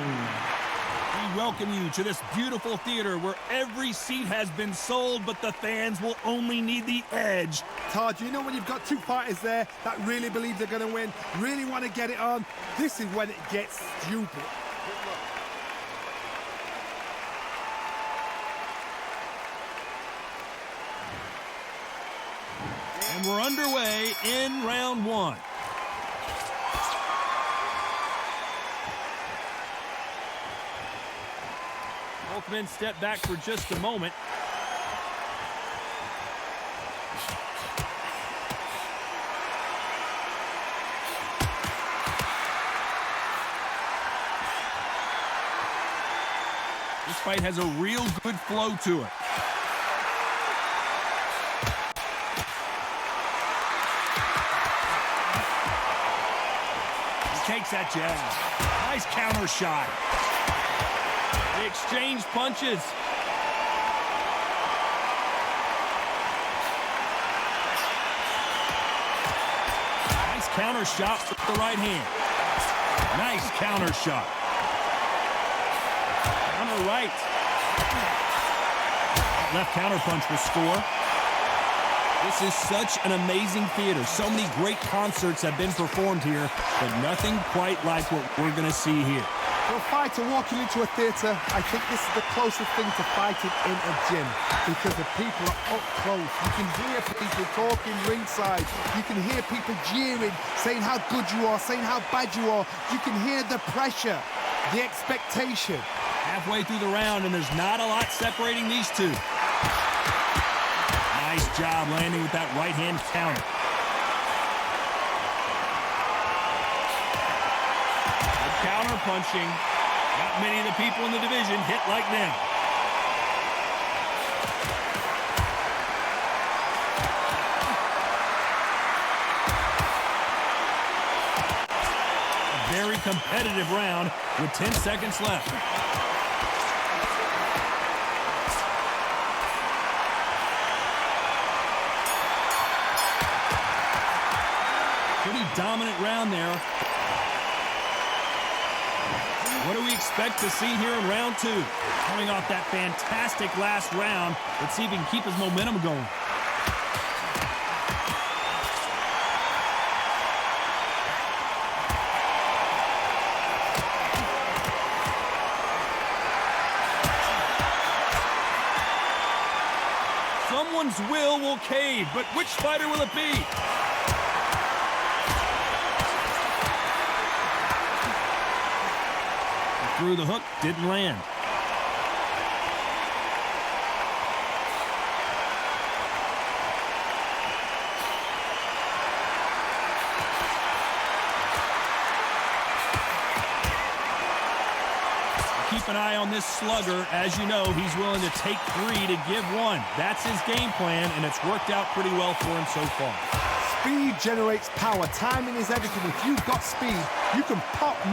We welcome you to this beautiful theater where every seat has been sold, but the fans will only need the edge. Todd, you know when you've got two fighters there that really believe they're going to win, really want to get it on, this is when it gets stupid. And we're underway in round one. Both men step back for just a moment. This fight has a real good flow to it. Takes that jab. Nice counter shot. They exchange punches. Nice counter shot with the right hand. Nice counter shot. On the right. Left counter punch will score. This is such an amazing theater. So many great concerts have been performed here, but nothing quite like what we're going to see here. For a fighter walking into a theatre, I think this is the closest thing to fighting in a gym because the people are up close. You can hear people talking ringside. You can hear people jeering, saying how good you are, saying how bad you are. You can hear the pressure, the expectation. Halfway through the round, and there's not a lot separating these two. Nice job landing with that right hand counter. Good counter punching. Not many of the people in the division hit like them. A very competitive round with 10 seconds left. Pretty dominant round there. What do we expect to see here in round two? Coming off that fantastic last round, let's see if he can keep his momentum going. Someone's will cave, but which fighter will it be? Through the hook, didn't land. Keep an eye on this slugger. As you know, he's willing to take three to give one. That's his game plan, and it's worked out pretty well for him so far. Speed generates power. Timing is everything. If you've got speed, you can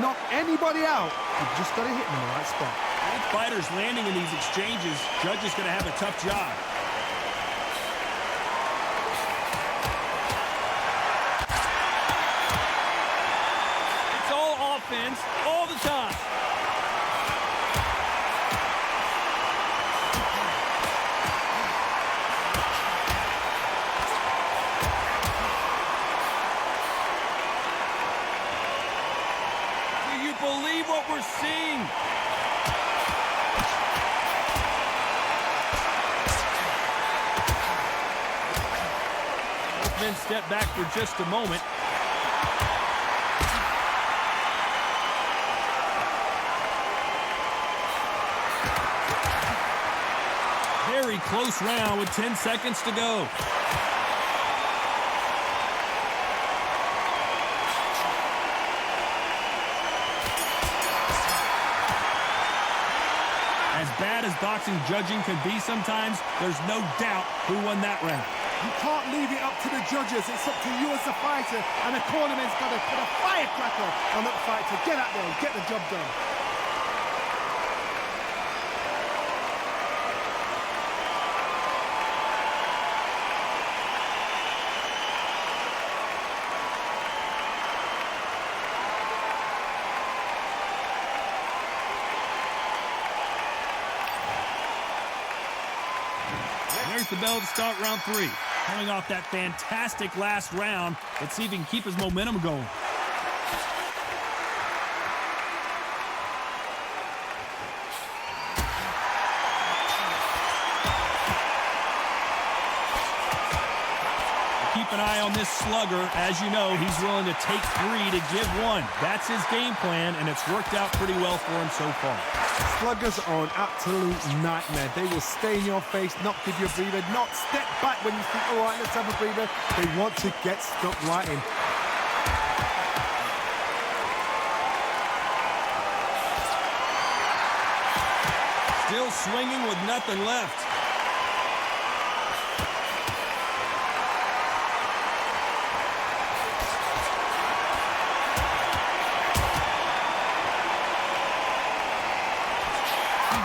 knock anybody out. You've just got to hit them in the right spot. Both fighters landing in these exchanges. Judge is going to have a tough job. It's all offense all the time. Believe what we're seeing. Both men step back for just a moment. very close round with 10 seconds to go. As bad as boxing judging can be sometimes, there's no doubt who won that round. You can't leave it up to the judges. It's up to you as a fighter, and the cornerman's got to put a firecracker on that fight to get out there and get the job done. There's the bell to start round 3. Coming off that fantastic last round, let's see if he can keep his momentum going. Keep an eye on this slugger. As you know, he's willing to take 3 to give 1. That's his game plan, and it's worked out pretty well for him so far. Sluggers are an absolute nightmare. They will stay in your face, not give you a breather, not step back when you think, all right, let's have a breather. They want to get stuck right in. Still swinging with nothing left.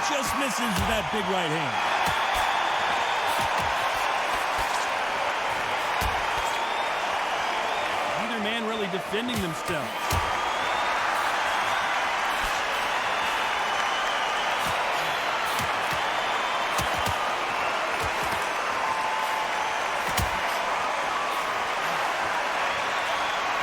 Just misses with that big right hand. Neither man really defending themselves.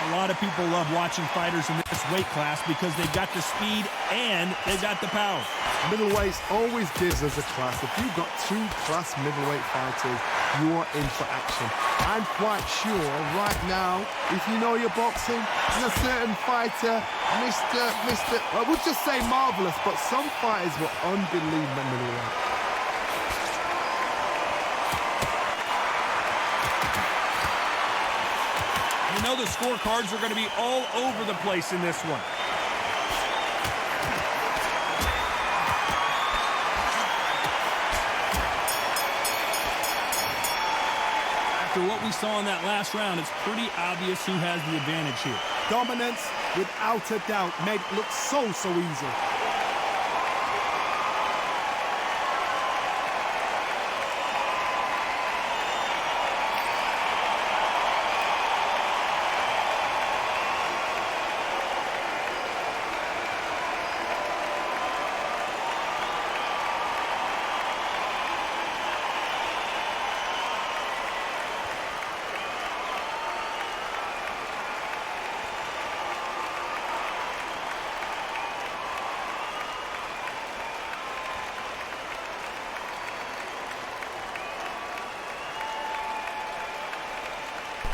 A lot of people love watching fighters in this weight class because they've got the speed and they've got the power. Middleweights always gives us a class. If you've got 2 class middleweight fighters, you are in for action. I'm quite sure right now, if you know your boxing, there's a certain fighter, I would just say marvelous, but some fighters were unbelievable middleweight. You know the scorecards are going to be all over the place in this one. After what we saw in that last round, it's pretty obvious who has the advantage here. Dominance, without a doubt, made it look so easy.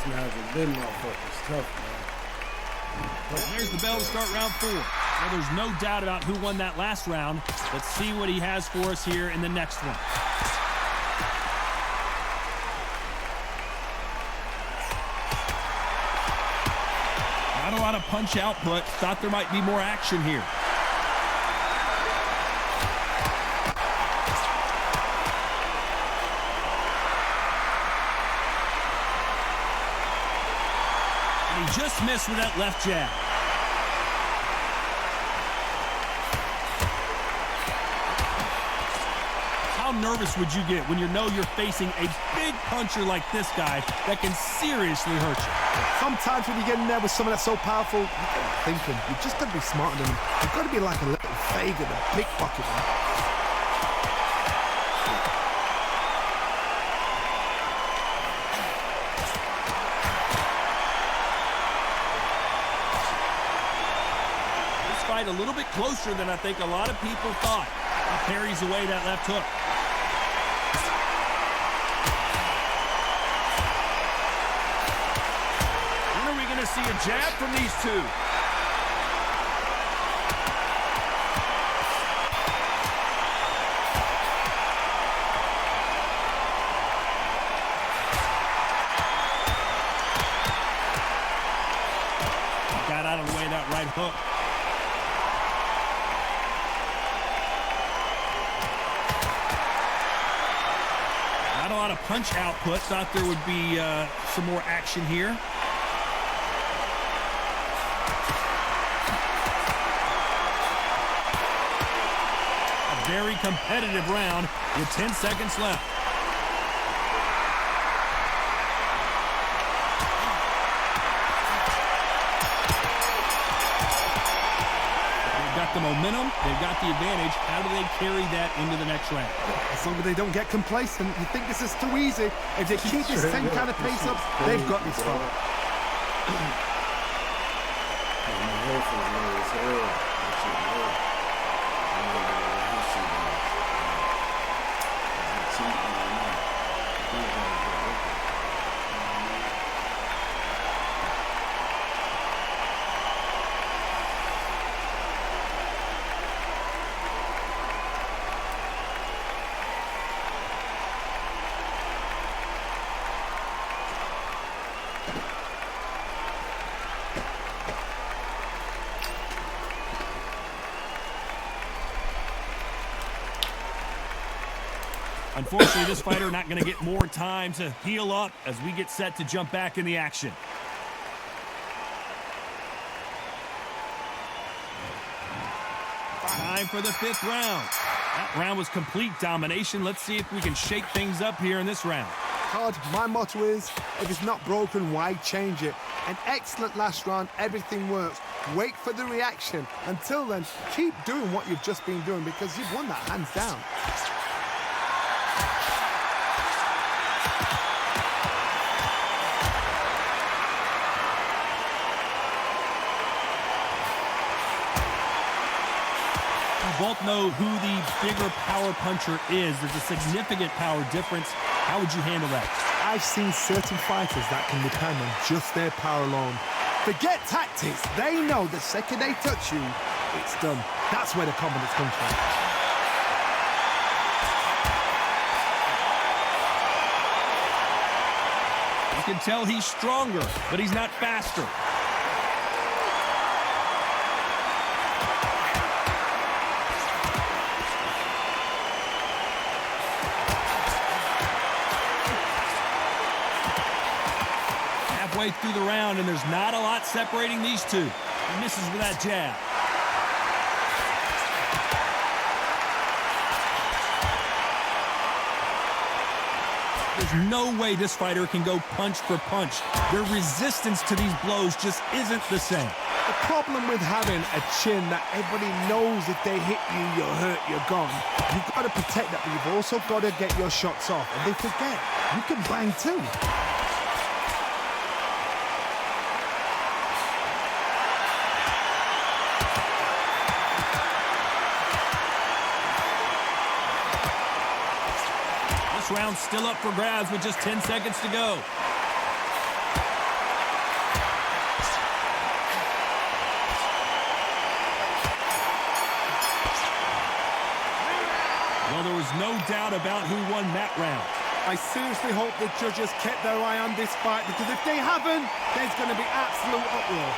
Now them motherfuckers tough, man. There's the bell to start round 4. Well, there's no doubt about who won that last round. Let's see what he has for us here in the next one. Not a lot of punch output. Thought there might be more action here. He just missed with that left jab. How nervous would you get when you know you're facing a big puncher like this guy that can seriously hurt you? Sometimes when you get in there with someone that's so powerful, you got to think him. You just got to be smarter than him. You've got to be like a little Fagan, a pickpocket, man. A little bit closer than I think a lot of people thought. He parries away that left hook. When are we going to see a jab from these two? hook. Not a lot of punch output. Thought there would be some more action here. A very competitive round with 10 seconds left. The momentum, they've got the advantage. How do they carry that into the next round? As long as they don't get complacent. You think this is too easy. If they keep this same kind of pace up, they've got this far. Unfortunately, this fighter not going to get more time to heal up as we get set to jump back in the action. Time for the 5th round. That round was complete domination. Let's see if we can shake things up here in this round. Todd, my motto is, if it's not broken, why change it? An excellent last round, everything works. Wait for the reaction. Until then, keep doing what you've just been doing because you've won that hands down. Both know who the bigger power puncher is. There's a significant power difference. How would you handle that? I've seen certain fighters that can depend on just their power alone. Forget tactics. They know the second they touch you, it's done. That's where the confidence comes from. You can tell he's stronger, but he's not faster. Halfway through the round, and there's not a lot separating these two. He misses with that jab. There's no way this fighter can go punch for punch. Their resistance to these blows just isn't the same. The problem with having a chin that everybody knows if they hit you, you're hurt, you're gone. You've got to protect that, but you've also got to get your shots off. And they forget, you can bang too. This round's still up for grabs with just 10 seconds to go. Well, there was no doubt about who won that round. I seriously hope the judges kept their eye on this fight, because if they haven't, there's going to be absolute uproar.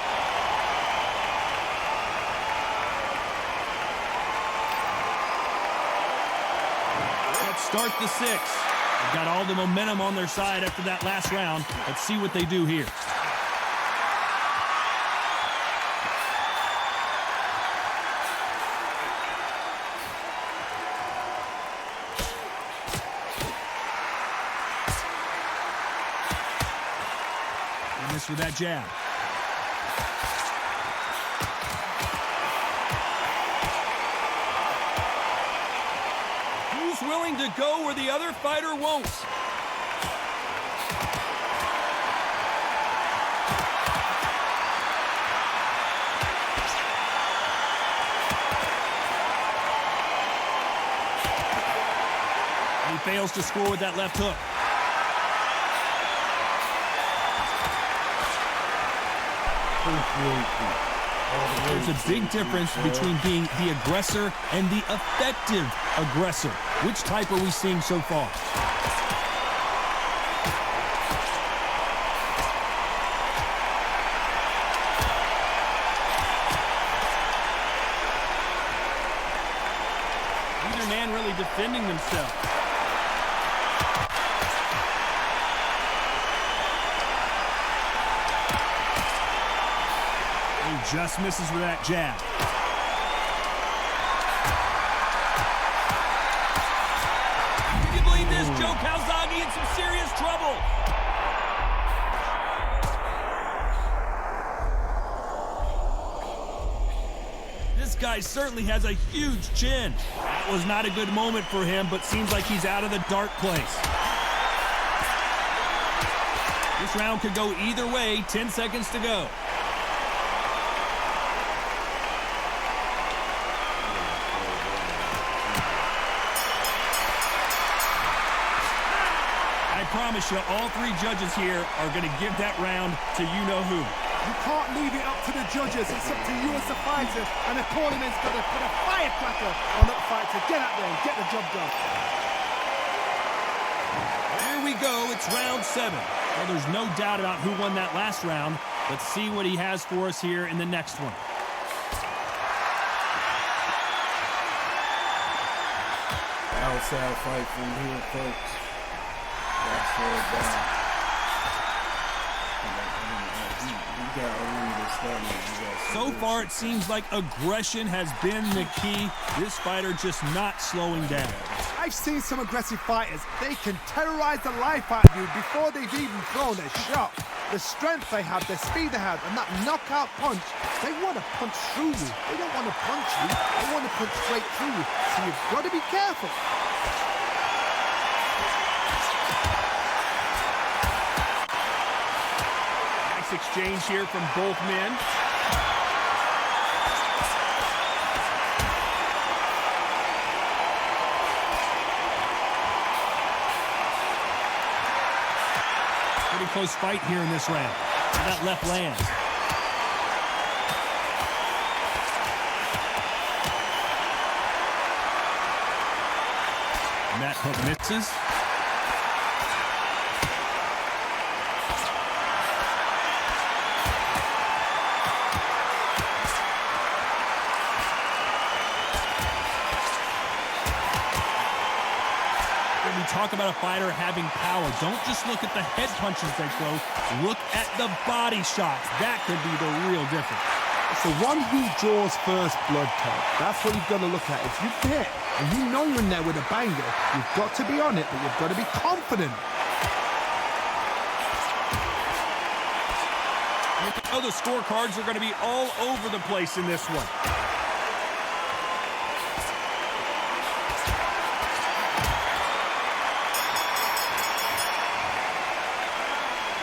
Let's start the 6th. They've got all the momentum on their side after that last round. Let's see what they do here. And this with that jab. Willing to go where the other fighter won't. He fails to score with that left hook. There's a big difference between being the aggressor and the effective aggressor. Which type are we seeing so far? Neither man really defending themselves. He just misses with that jab. Can you believe this? Joe Calzaghe in some serious trouble. This guy certainly has a huge chin. That was not a good moment for him, but seems like he's out of the dark place. This round could go either way. 10 seconds to go. I promise you, all three judges here are going to give that round to you-know-who. You can't leave it up to the judges. It's up to you as the fighter, and the tournament's got to put a firecracker on that fight to get out there and get the job done. Here we go. It's round 7. Well, there's no doubt about who won that last round. Let's see what he has for us here in the next one. Outside fight from here, folks. That's all So far, it seems like aggression has been the key. This fighter just not slowing down. I've seen some aggressive fighters. They can terrorize the life out of you before they've even thrown a shot. The strength they have, the speed they have, and that knockout punch, they want to punch through you. They don't want to punch you. They want to punch straight through you. So you've got to be careful. Nice exchange here from both men. Pretty close fight here in this round. That left lands. And that hook misses. Talk about a fighter having power. Don't just look at the head punches they throw. Look at the body shots. That could be the real difference. It's the one who draws first blood, Todd. That's what you've got to look at. If you hit and you know you're in there with a banger, you've got to be on it, but you've got to be confident. Oh, the scorecards are going to be all over the place in this one.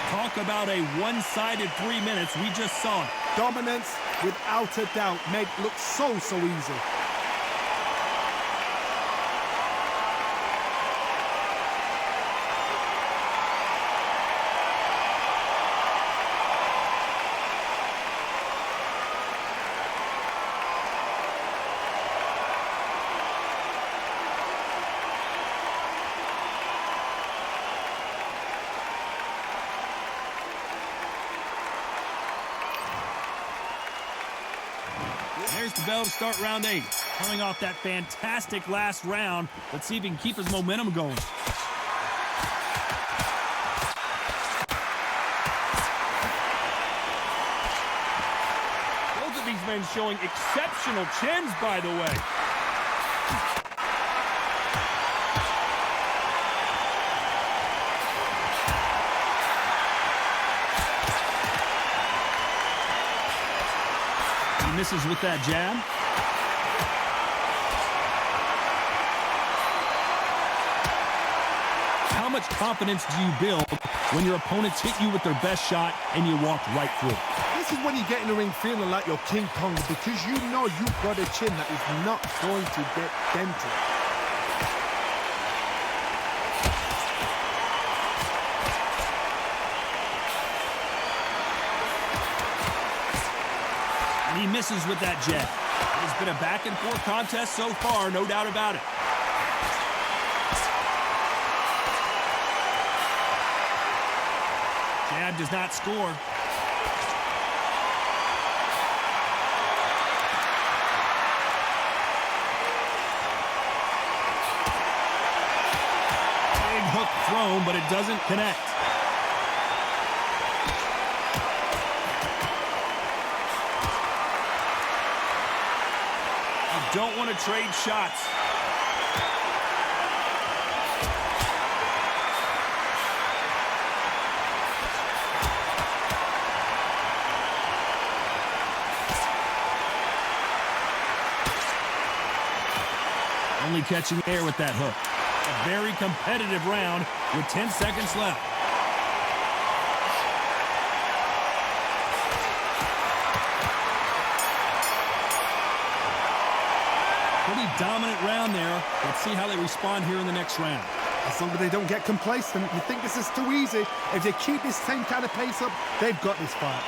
Talk about a one-sided 3 minutes. We just saw it. Dominance, without a doubt, made it look so easy. There's the bell to start round 8. Coming off that fantastic last round, let's see if he can keep his momentum going. Both of these men showing exceptional chins, by the way. Misses with that jab. How much confidence do you build when your opponents hit you with their best shot and you walk right through? This is when you get in the ring feeling like you're King Kong, because you know you've got a chin that is not going to get dented. He misses with that jab. It's been a back-and-forth contest so far, no doubt about it. Jab does not score. thrown, but it doesn't connect. You don't want to trade shots. Only catching air with that hook. A very competitive round with 10 seconds left. Pretty dominant round there. Let's see how they respond here in the next round. As long as they don't get complacent, you think this is too easy. If they keep this same kind of pace up, they've got this fight.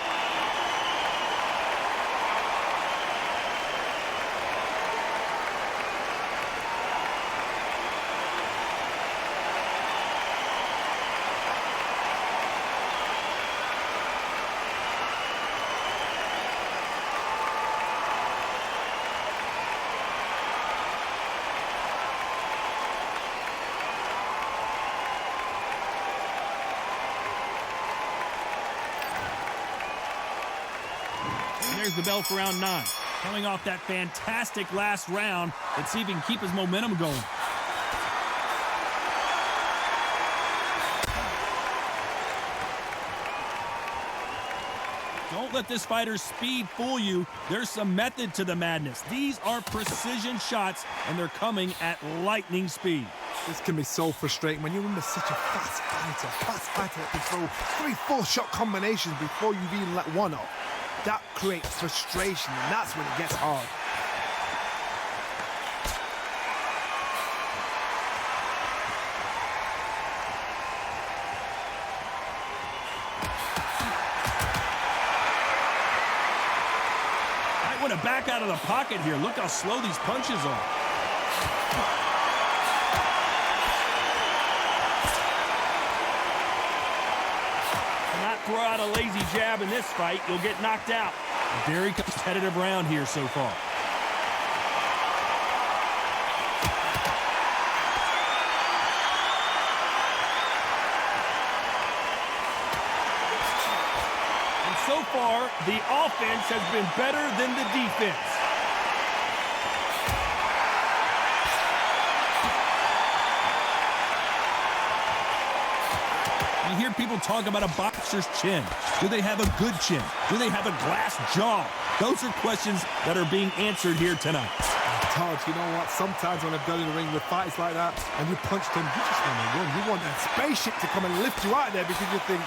There's the bell for round 9. Coming off that fantastic last round, let's see if he can keep his momentum going. Don't let this fighter's speed fool you. There's some method to the madness. These are precision shots, and they're coming at lightning speed. This can be so frustrating when you're under such a fast fighter that can throw 3-4 shot combinations before you've even let one off. That creates frustration, and that's when it gets hard. Might want to back out of the pocket here. Look how slow these punches are. Throw out a lazy jab in this fight, you'll get knocked out. A very competitive round here so far. And so far, the offense has been better than the defense. You hear people talk about a boxer's chin. Do they have a good chin? Do they have a glass jaw? Those are questions that are being answered here tonight. Todd, you know what? Sometimes when I've done in the ring with fights like that, and you punch them, you just want to run. You want that spaceship to come and lift you out of there because you think,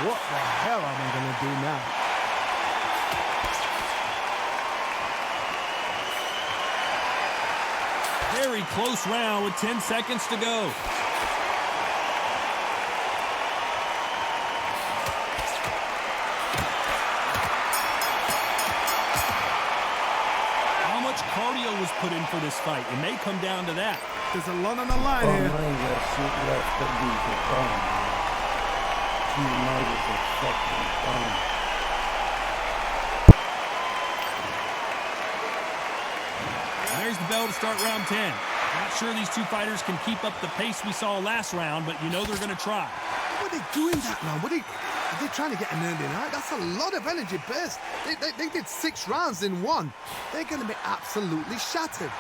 what the hell am I going to do now? Very close round with 10 seconds to go. Cardio was put in for this fight. It may come down to that. There's a lot on the line here. There's the bell to start round 10. Not sure these two fighters can keep up the pace we saw last round, but you know they're going to try. What are they doing that now? Are they trying to get an early night? That's a lot of energy burst. They did 6 rounds in one. They're going to be absolutely shattered.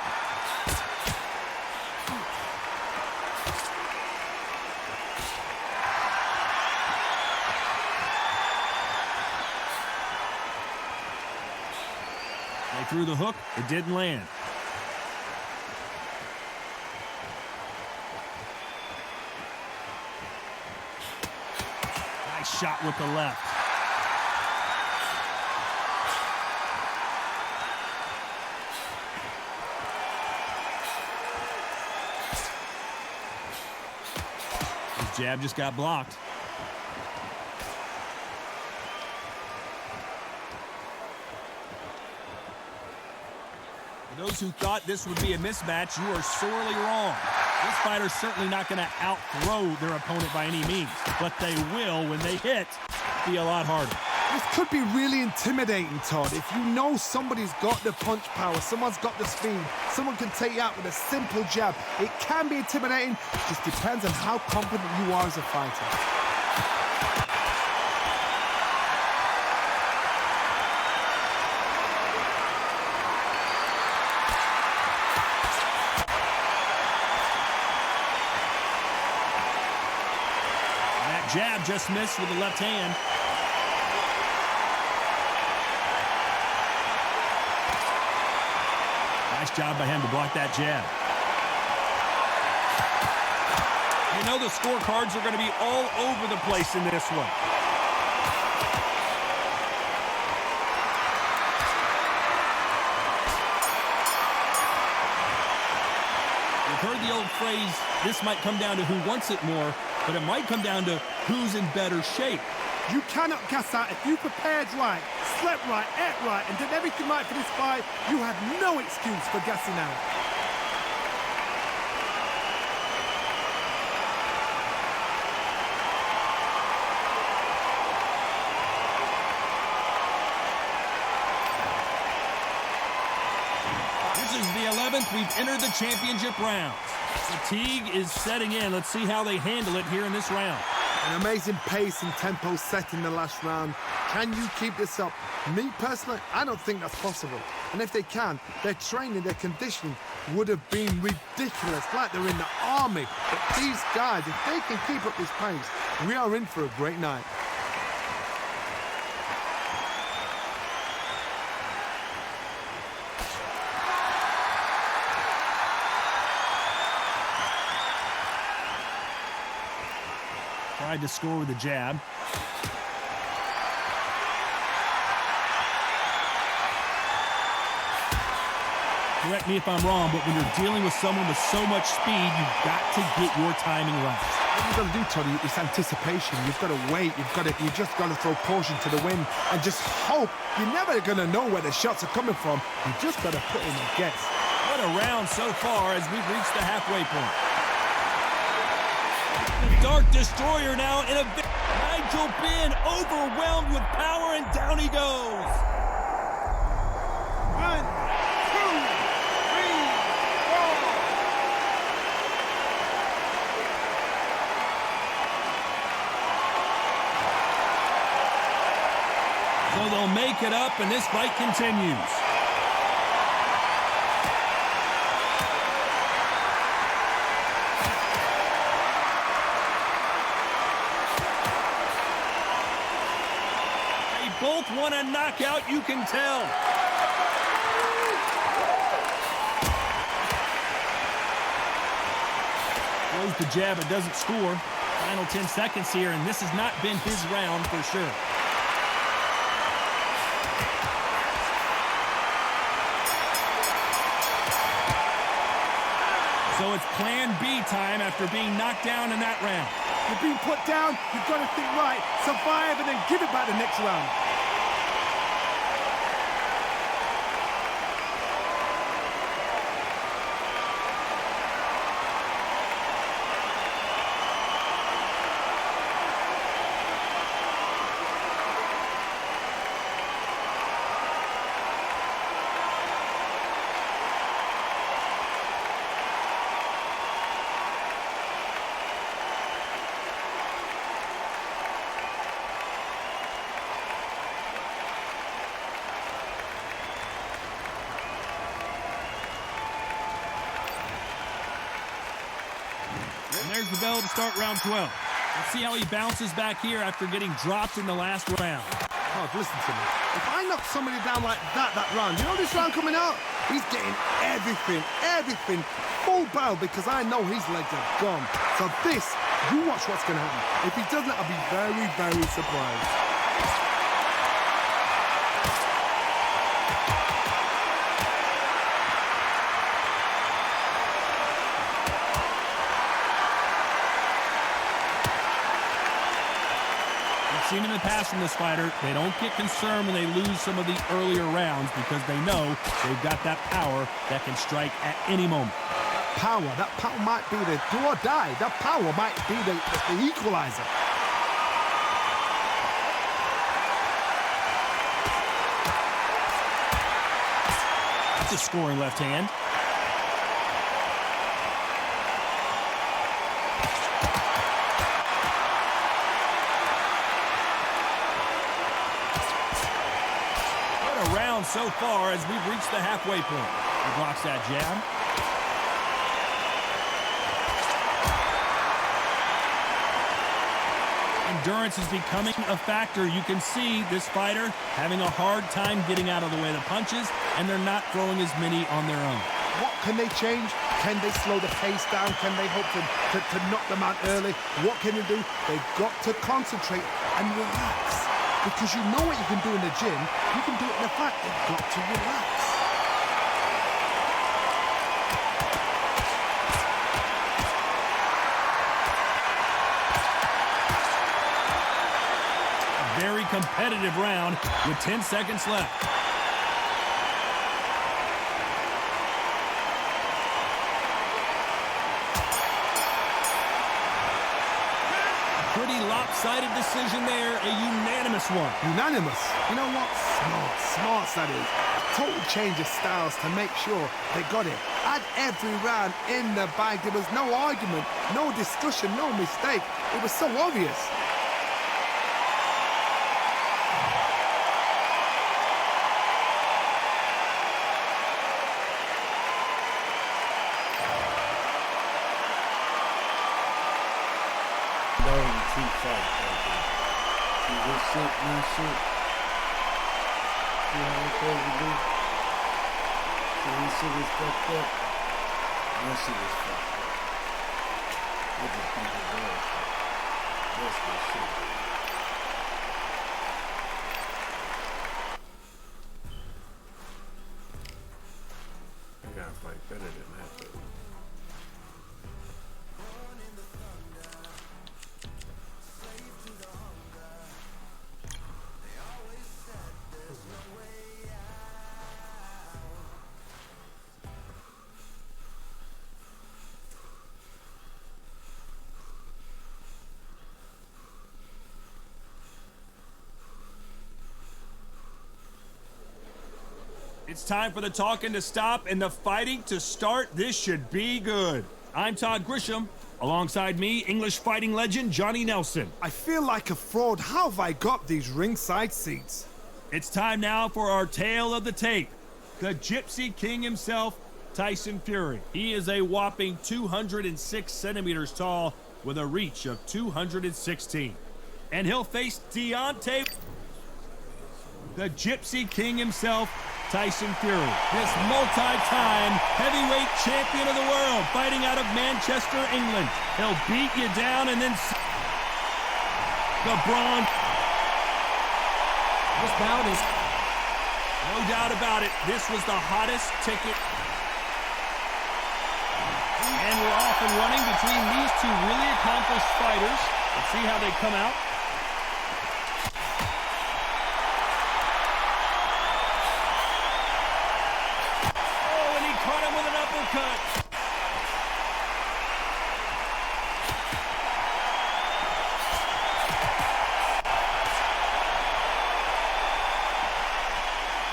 They threw the hook. It didn't land. Shot with the left. His jab just got blocked. For those who thought this would be a mismatch, you are sorely wrong. This fighter's certainly not going to out-throw their opponent by any means, but they will, when they hit, be a lot harder. This could be really intimidating, Todd. If you know somebody's got the punch power, someone's got the speed, someone can take you out with a simple jab, it can be intimidating. It just depends on how confident you are as a fighter. Jab just missed with the left hand. Nice job by him to block that jab. You know the scorecards are going to be all over the place in this one. You've heard the old phrase, this might come down to who wants it more, but it might come down to who's in better shape. You cannot gas out. If you prepared right, slept right, ate right, and did everything right for this fight, you have no excuse for gassing out. This is the 11th. We've entered the championship rounds. Fatigue is setting in. Let's see how they handle it here in this round. An amazing pace and tempo set in the last round. Can you keep this up? Me, personally, I don't think that's possible. And if they can, their training, their conditioning would have been ridiculous, like they're in the army. But these guys, if they can keep up this pace, we are in for a great night. Tried to score with a jab. Correct me if I'm wrong, but when you're dealing with someone with so much speed, you've got to get your timing right. What you've got to do, Tony, is anticipation. You've got to wait. You just got to throw caution to the wind and just hope. You're never going to know where the shots are coming from. You just got to put in a guess. What a round so far as we've reached the halfway point. The Dark Destroyer now in a Nigel Benn overwhelmed with power, and down he goes. 1, 2, 3, 4. So they'll make it up, and this fight continues. Both want a knockout, you can tell. Throws the jab, it doesn't score. Final 10 seconds here, and this has not been his round for sure. So it's plan B time after being knocked down in that round. You're being put down, you've got to think right, survive, and then give it back the next round. And there's the bell to start round 12. Let's see how he bounces back here after getting dropped in the last round. Oh, listen to me. If I knock somebody down like that round, you know this round coming out? He's getting everything, full barrel, because I know his legs are gone. So this, you watch what's going to happen. If he doesn't, I'll be very, very surprised. Seen in the past from this fighter, they don't get concerned when they lose some of the earlier rounds because they know they've got that power that can strike at any moment. That power might be the do or die. That power might be the equalizer. That's a scoring left hand. What a round so far as we've reached the halfway point. He blocks that jab. Endurance is becoming a factor. You can see this fighter having a hard time getting out of the way of the punches, and they're not throwing as many on their own. What can they change? Can they slow the pace down? Can they hope to knock them out early? What can they do? They've got to concentrate and relax. Because you know what you can do in the gym, you can do it in the fight. They've got to relax. Very competitive round with 10 seconds left. Pretty lopsided decision there, a unanimous one. Unanimous. You know what? Smart that is. Total change of styles to make sure they got it. At every round in the bag, there was no argument, no discussion, no mistake. It was so obvious. That was a true fight right there. See this shit, man, shit. See how it's supposed to do? See this shit is fucked up? That shit is fucked up. I just think it was. That's good shit. I gotta fight better than that, though. It's time for the talking to stop and the fighting to start. This should be good. I'm Todd Grisham. Alongside me, English fighting legend Johnny Nelson. I feel like a fraud. How have I got these ringside seats? It's time now for our tale of the tape. The Gypsy King himself, Tyson Fury. He is a whopping 206 centimeters tall with a reach of 216. And he'll face Deontay, the Gypsy King himself, Tyson Fury. This multi-time heavyweight champion of the world fighting out of Manchester, England. He'll beat you down and then the Braun. This bout is... No doubt about it, this was the hottest ticket. And we're off and running between these two really accomplished fighters. Let's see how they come out. Oh, and he caught him with an uppercut.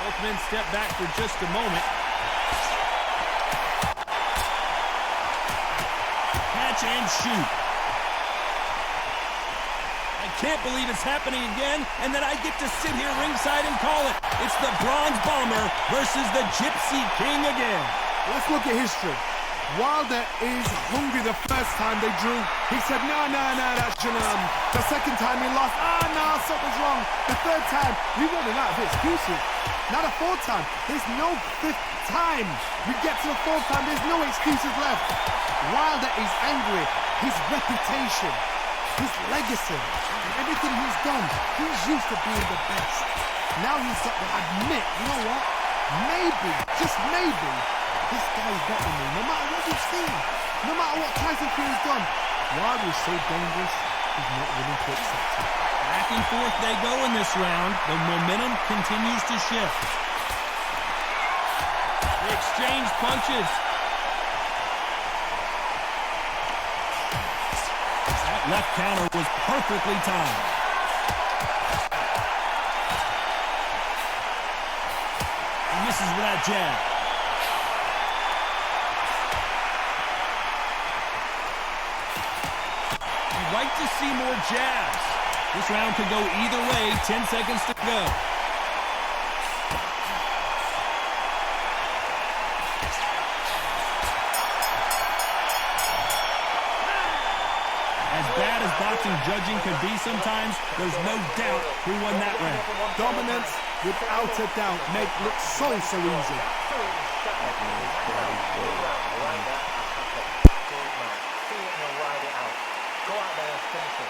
Both men step back for just a moment. Catch and shoot. I can't believe it's happening again, and that I get to sit here ringside and call it. It's the Bronze Bomber versus the Gypsy King again. Let's look at history. Wilder is hungry the first time they drew. He said, no, that shouldn't happen. The second time he lost, no, something's wrong. The third time, we running out of excuses. Not a fourth time. There's no fifth time. We get to the fourth time, there's no excuses left. Wilder is angry. His reputation, his legacy, and everything he's done, he's used to being the best. Now he's got to admit, you know what? Maybe, just maybe, this guy's better than me. No matter what you've seen, no matter what Tyson Fury's done, Wilder is so dangerous, he's not willing to accept it. Back and forth they go in this round. The momentum continues to shift. They exchange punches. That left counter was perfectly timed. He misses with that jab. like to see more jabs. This round could go either way. 10 seconds to go. As bad as boxing judging could be sometimes, there's no doubt who won that round. Dominance, without a doubt, make look so easy. Go out there and finish it.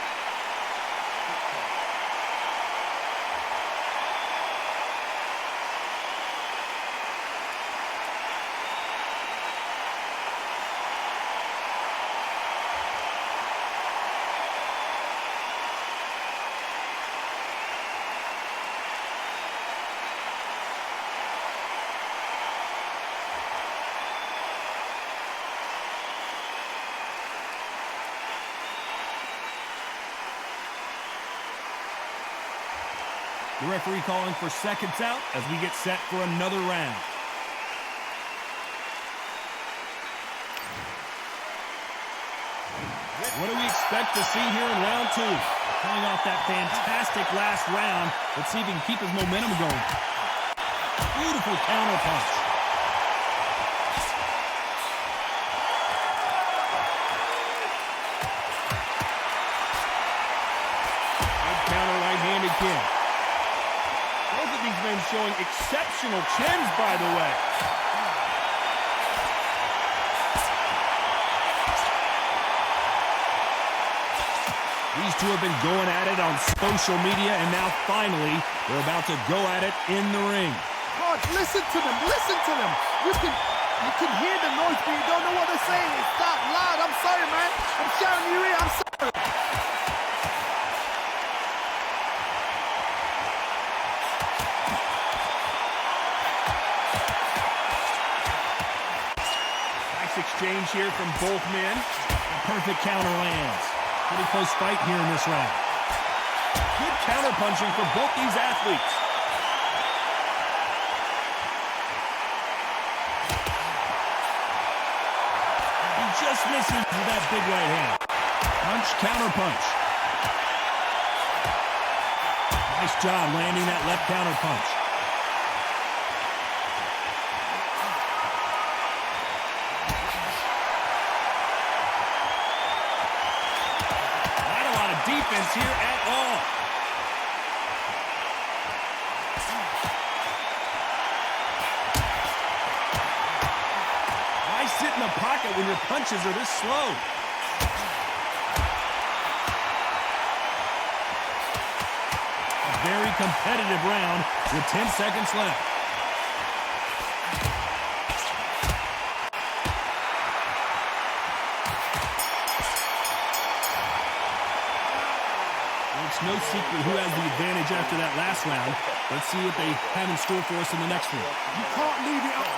The referee calling for seconds out as we get set for another round. What do we expect to see here in round two? Coming off that fantastic last round, let's see if he can keep his momentum going. Beautiful counter punch. Good counter right-handed kick. Both of these men showing exceptional chins, by the way. These two have been going at it on social media, and now finally, they're about to go at it in the ring. God, listen to them, listen to them. You can hear the noise, but you don't know what they're saying. It's that loud. I'm sorry, man. I'm shouting you in. I'm sorry. Nice exchange here from both men. A perfect counter lands. Pretty close fight here in this round. Good counter punching for both these athletes. He just misses with that big right hand. Punch, counter punch. Nice job landing that left counter punch. Defense here at all. Why sit in the pocket when your punches are this slow? A very competitive round with 10 seconds left. It's no secret who has the advantage after that last round. Let's see what they have in store for us in the next one. You can't leave it up.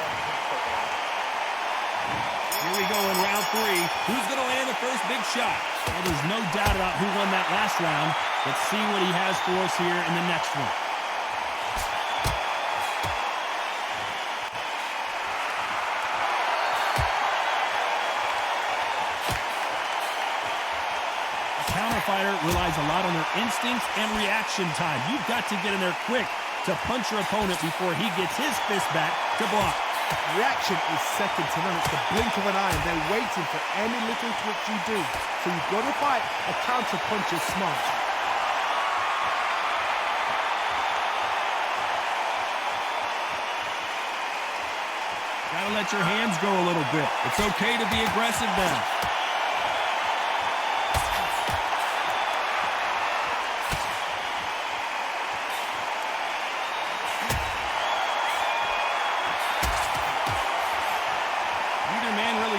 Here we go in round three. Who's going to land the first big shot? Well, there's no doubt about who won that last round. Let's see what he has for us here in the next one. Fighter relies a lot on their instincts and reaction time. You've got to get in there quick to punch your opponent before he gets his fist back to block. Reaction is second to none. It's the blink of an eye, and they're waiting for any little twitch you do. So you've got to fight a counter punch is smart. Gotta let your hands go a little bit. It's okay to be aggressive now.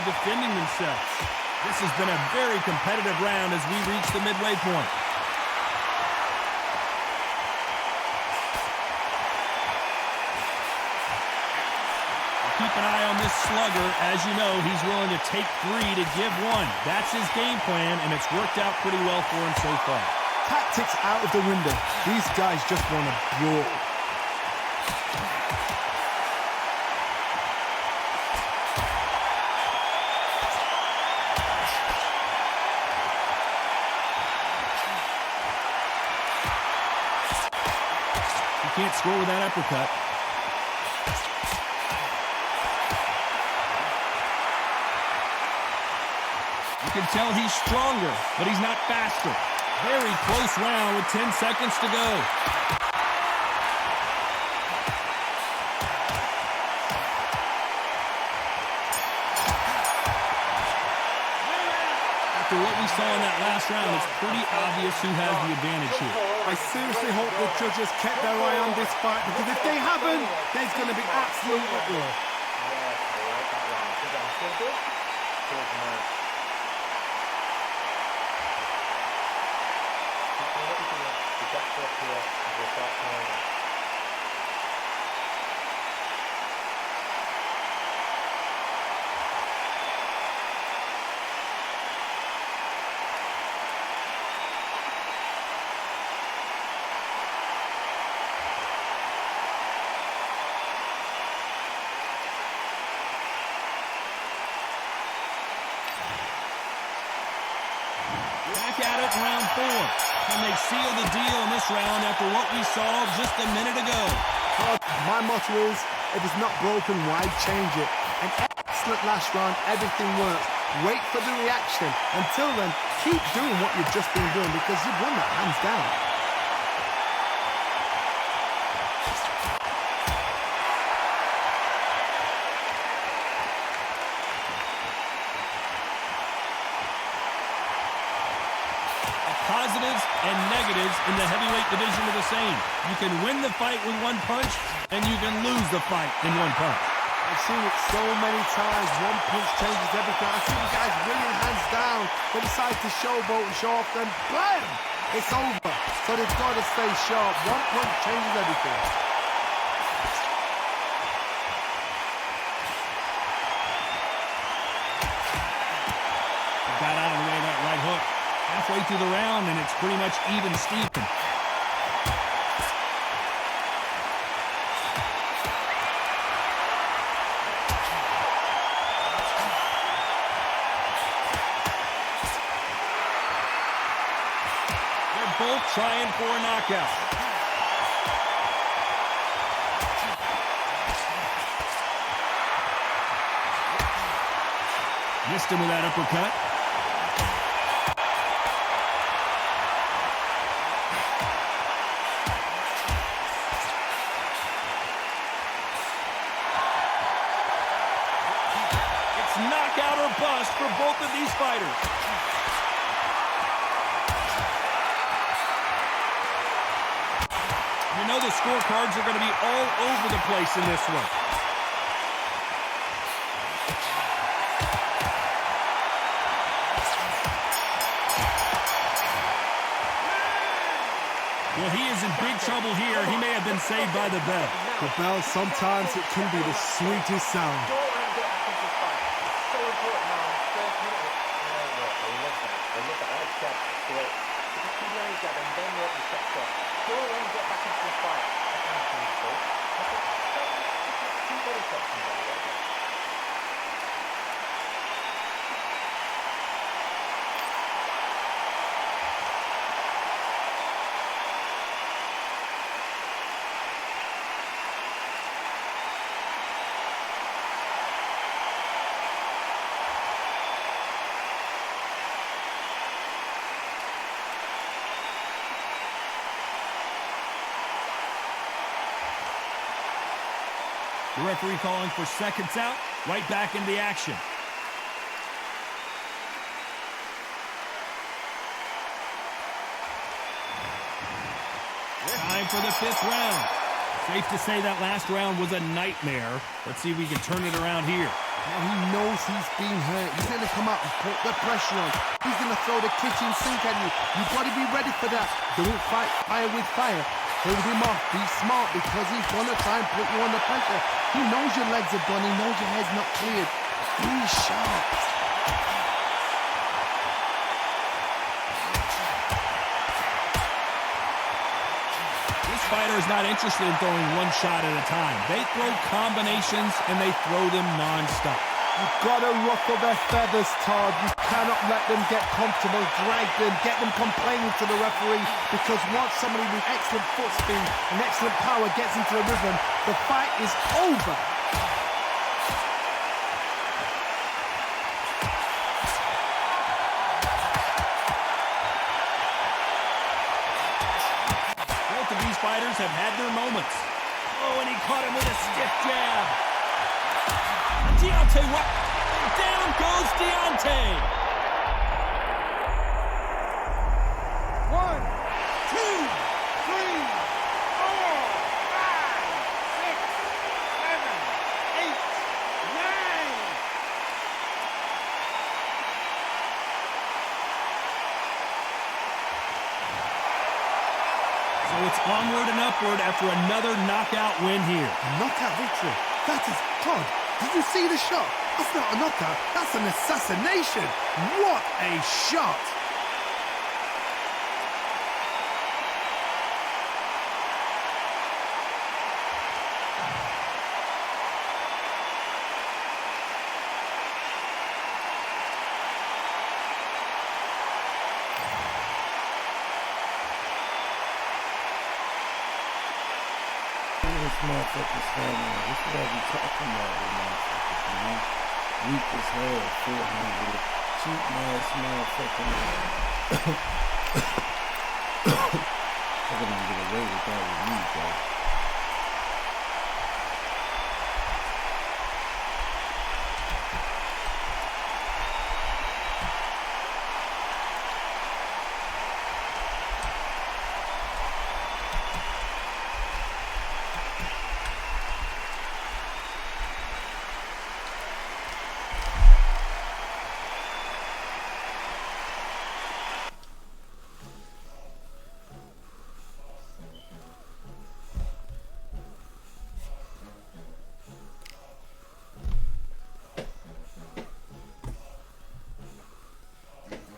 Defending themselves. This has been a very competitive round as we reach the midway point. Keep an eye on this slugger. As you know, he's willing to take three to give one. That's his game plan, and it's worked out pretty well for him so far. Tactics out of the window. These guys just want to brawl. can't score with that uppercut. You can tell he's stronger, but he's not faster. Very close round with 10 seconds to go. After what we saw in that last round, it's pretty obvious who has the advantage here. I seriously hope the judges kept their eye on this fight, because if they haven't, there's going to be absolute uproar. Back at it in round 4. Can they seal the deal in this round after what we saw just a minute ago? My motto is, if it's not broken, why change it? An excellent last round, everything works. Wait for the reaction. Until then, keep doing what you've just been doing, because you've won that hands down. Positives and negatives in the heavyweight division are the same. You can win the fight with one punch, and you can lose the fight in one punch. I've seen it so many times. One punch changes everything. I've seen guys winning hands down. They decide to showboat and show off, then bam! It's over. So they've got to stay sharp. One punch changes everything. Got out of the way of that right hook. Halfway through the round, and it's pretty much even Steven. They're both trying for a knockout. Missed him with that uppercut. Knockout or bust for both of these fighters. You know the scorecards are going to be all over the place in this one. Well, he is in big trouble here. He may have been saved by the bell. The bell, sometimes it can be the sweetest sound. The referee calling for seconds out, right back in the action. Time for the 5th round. Safe to say that last round was a nightmare. Let's see if we can turn it around here. Now he knows he's being hurt. He's going to come out and put the pressure on. He's going to throw the kitchen sink at you. You've got to be ready for that. Don't fight fire with fire. Hold him off. Be smart, because he's going to try and put you under pressure. He knows your legs are done. He knows your head's not cleared. Be sharp. This fighter is not interested in throwing one shot at a time. They throw combinations, and they throw them non-stop. You've got to ruffle their feathers, Todd. You cannot let them get comfortable, drag them, get them complaining to the referee, because once somebody with excellent foot speed and excellent power gets into the rhythm, the fight is over. Both of these fighters have had their moments. Oh, and he caught him with a stiff jab. Deontay, what? Down goes Deontay. 1, 2, 3, 4, 5, 6, 7, 8, 9. So it's onward and upward after another knockout win here. A knockout victory. That is Todd. Did you see the shot? That's not a knockout. That's an assassination. What a shot. This motherfucker's hanging. This is what I be talking about with motherfuckers, man. Weak as hell, 400. Cheap ass motherfucking. I couldn't get away with that with me, bro.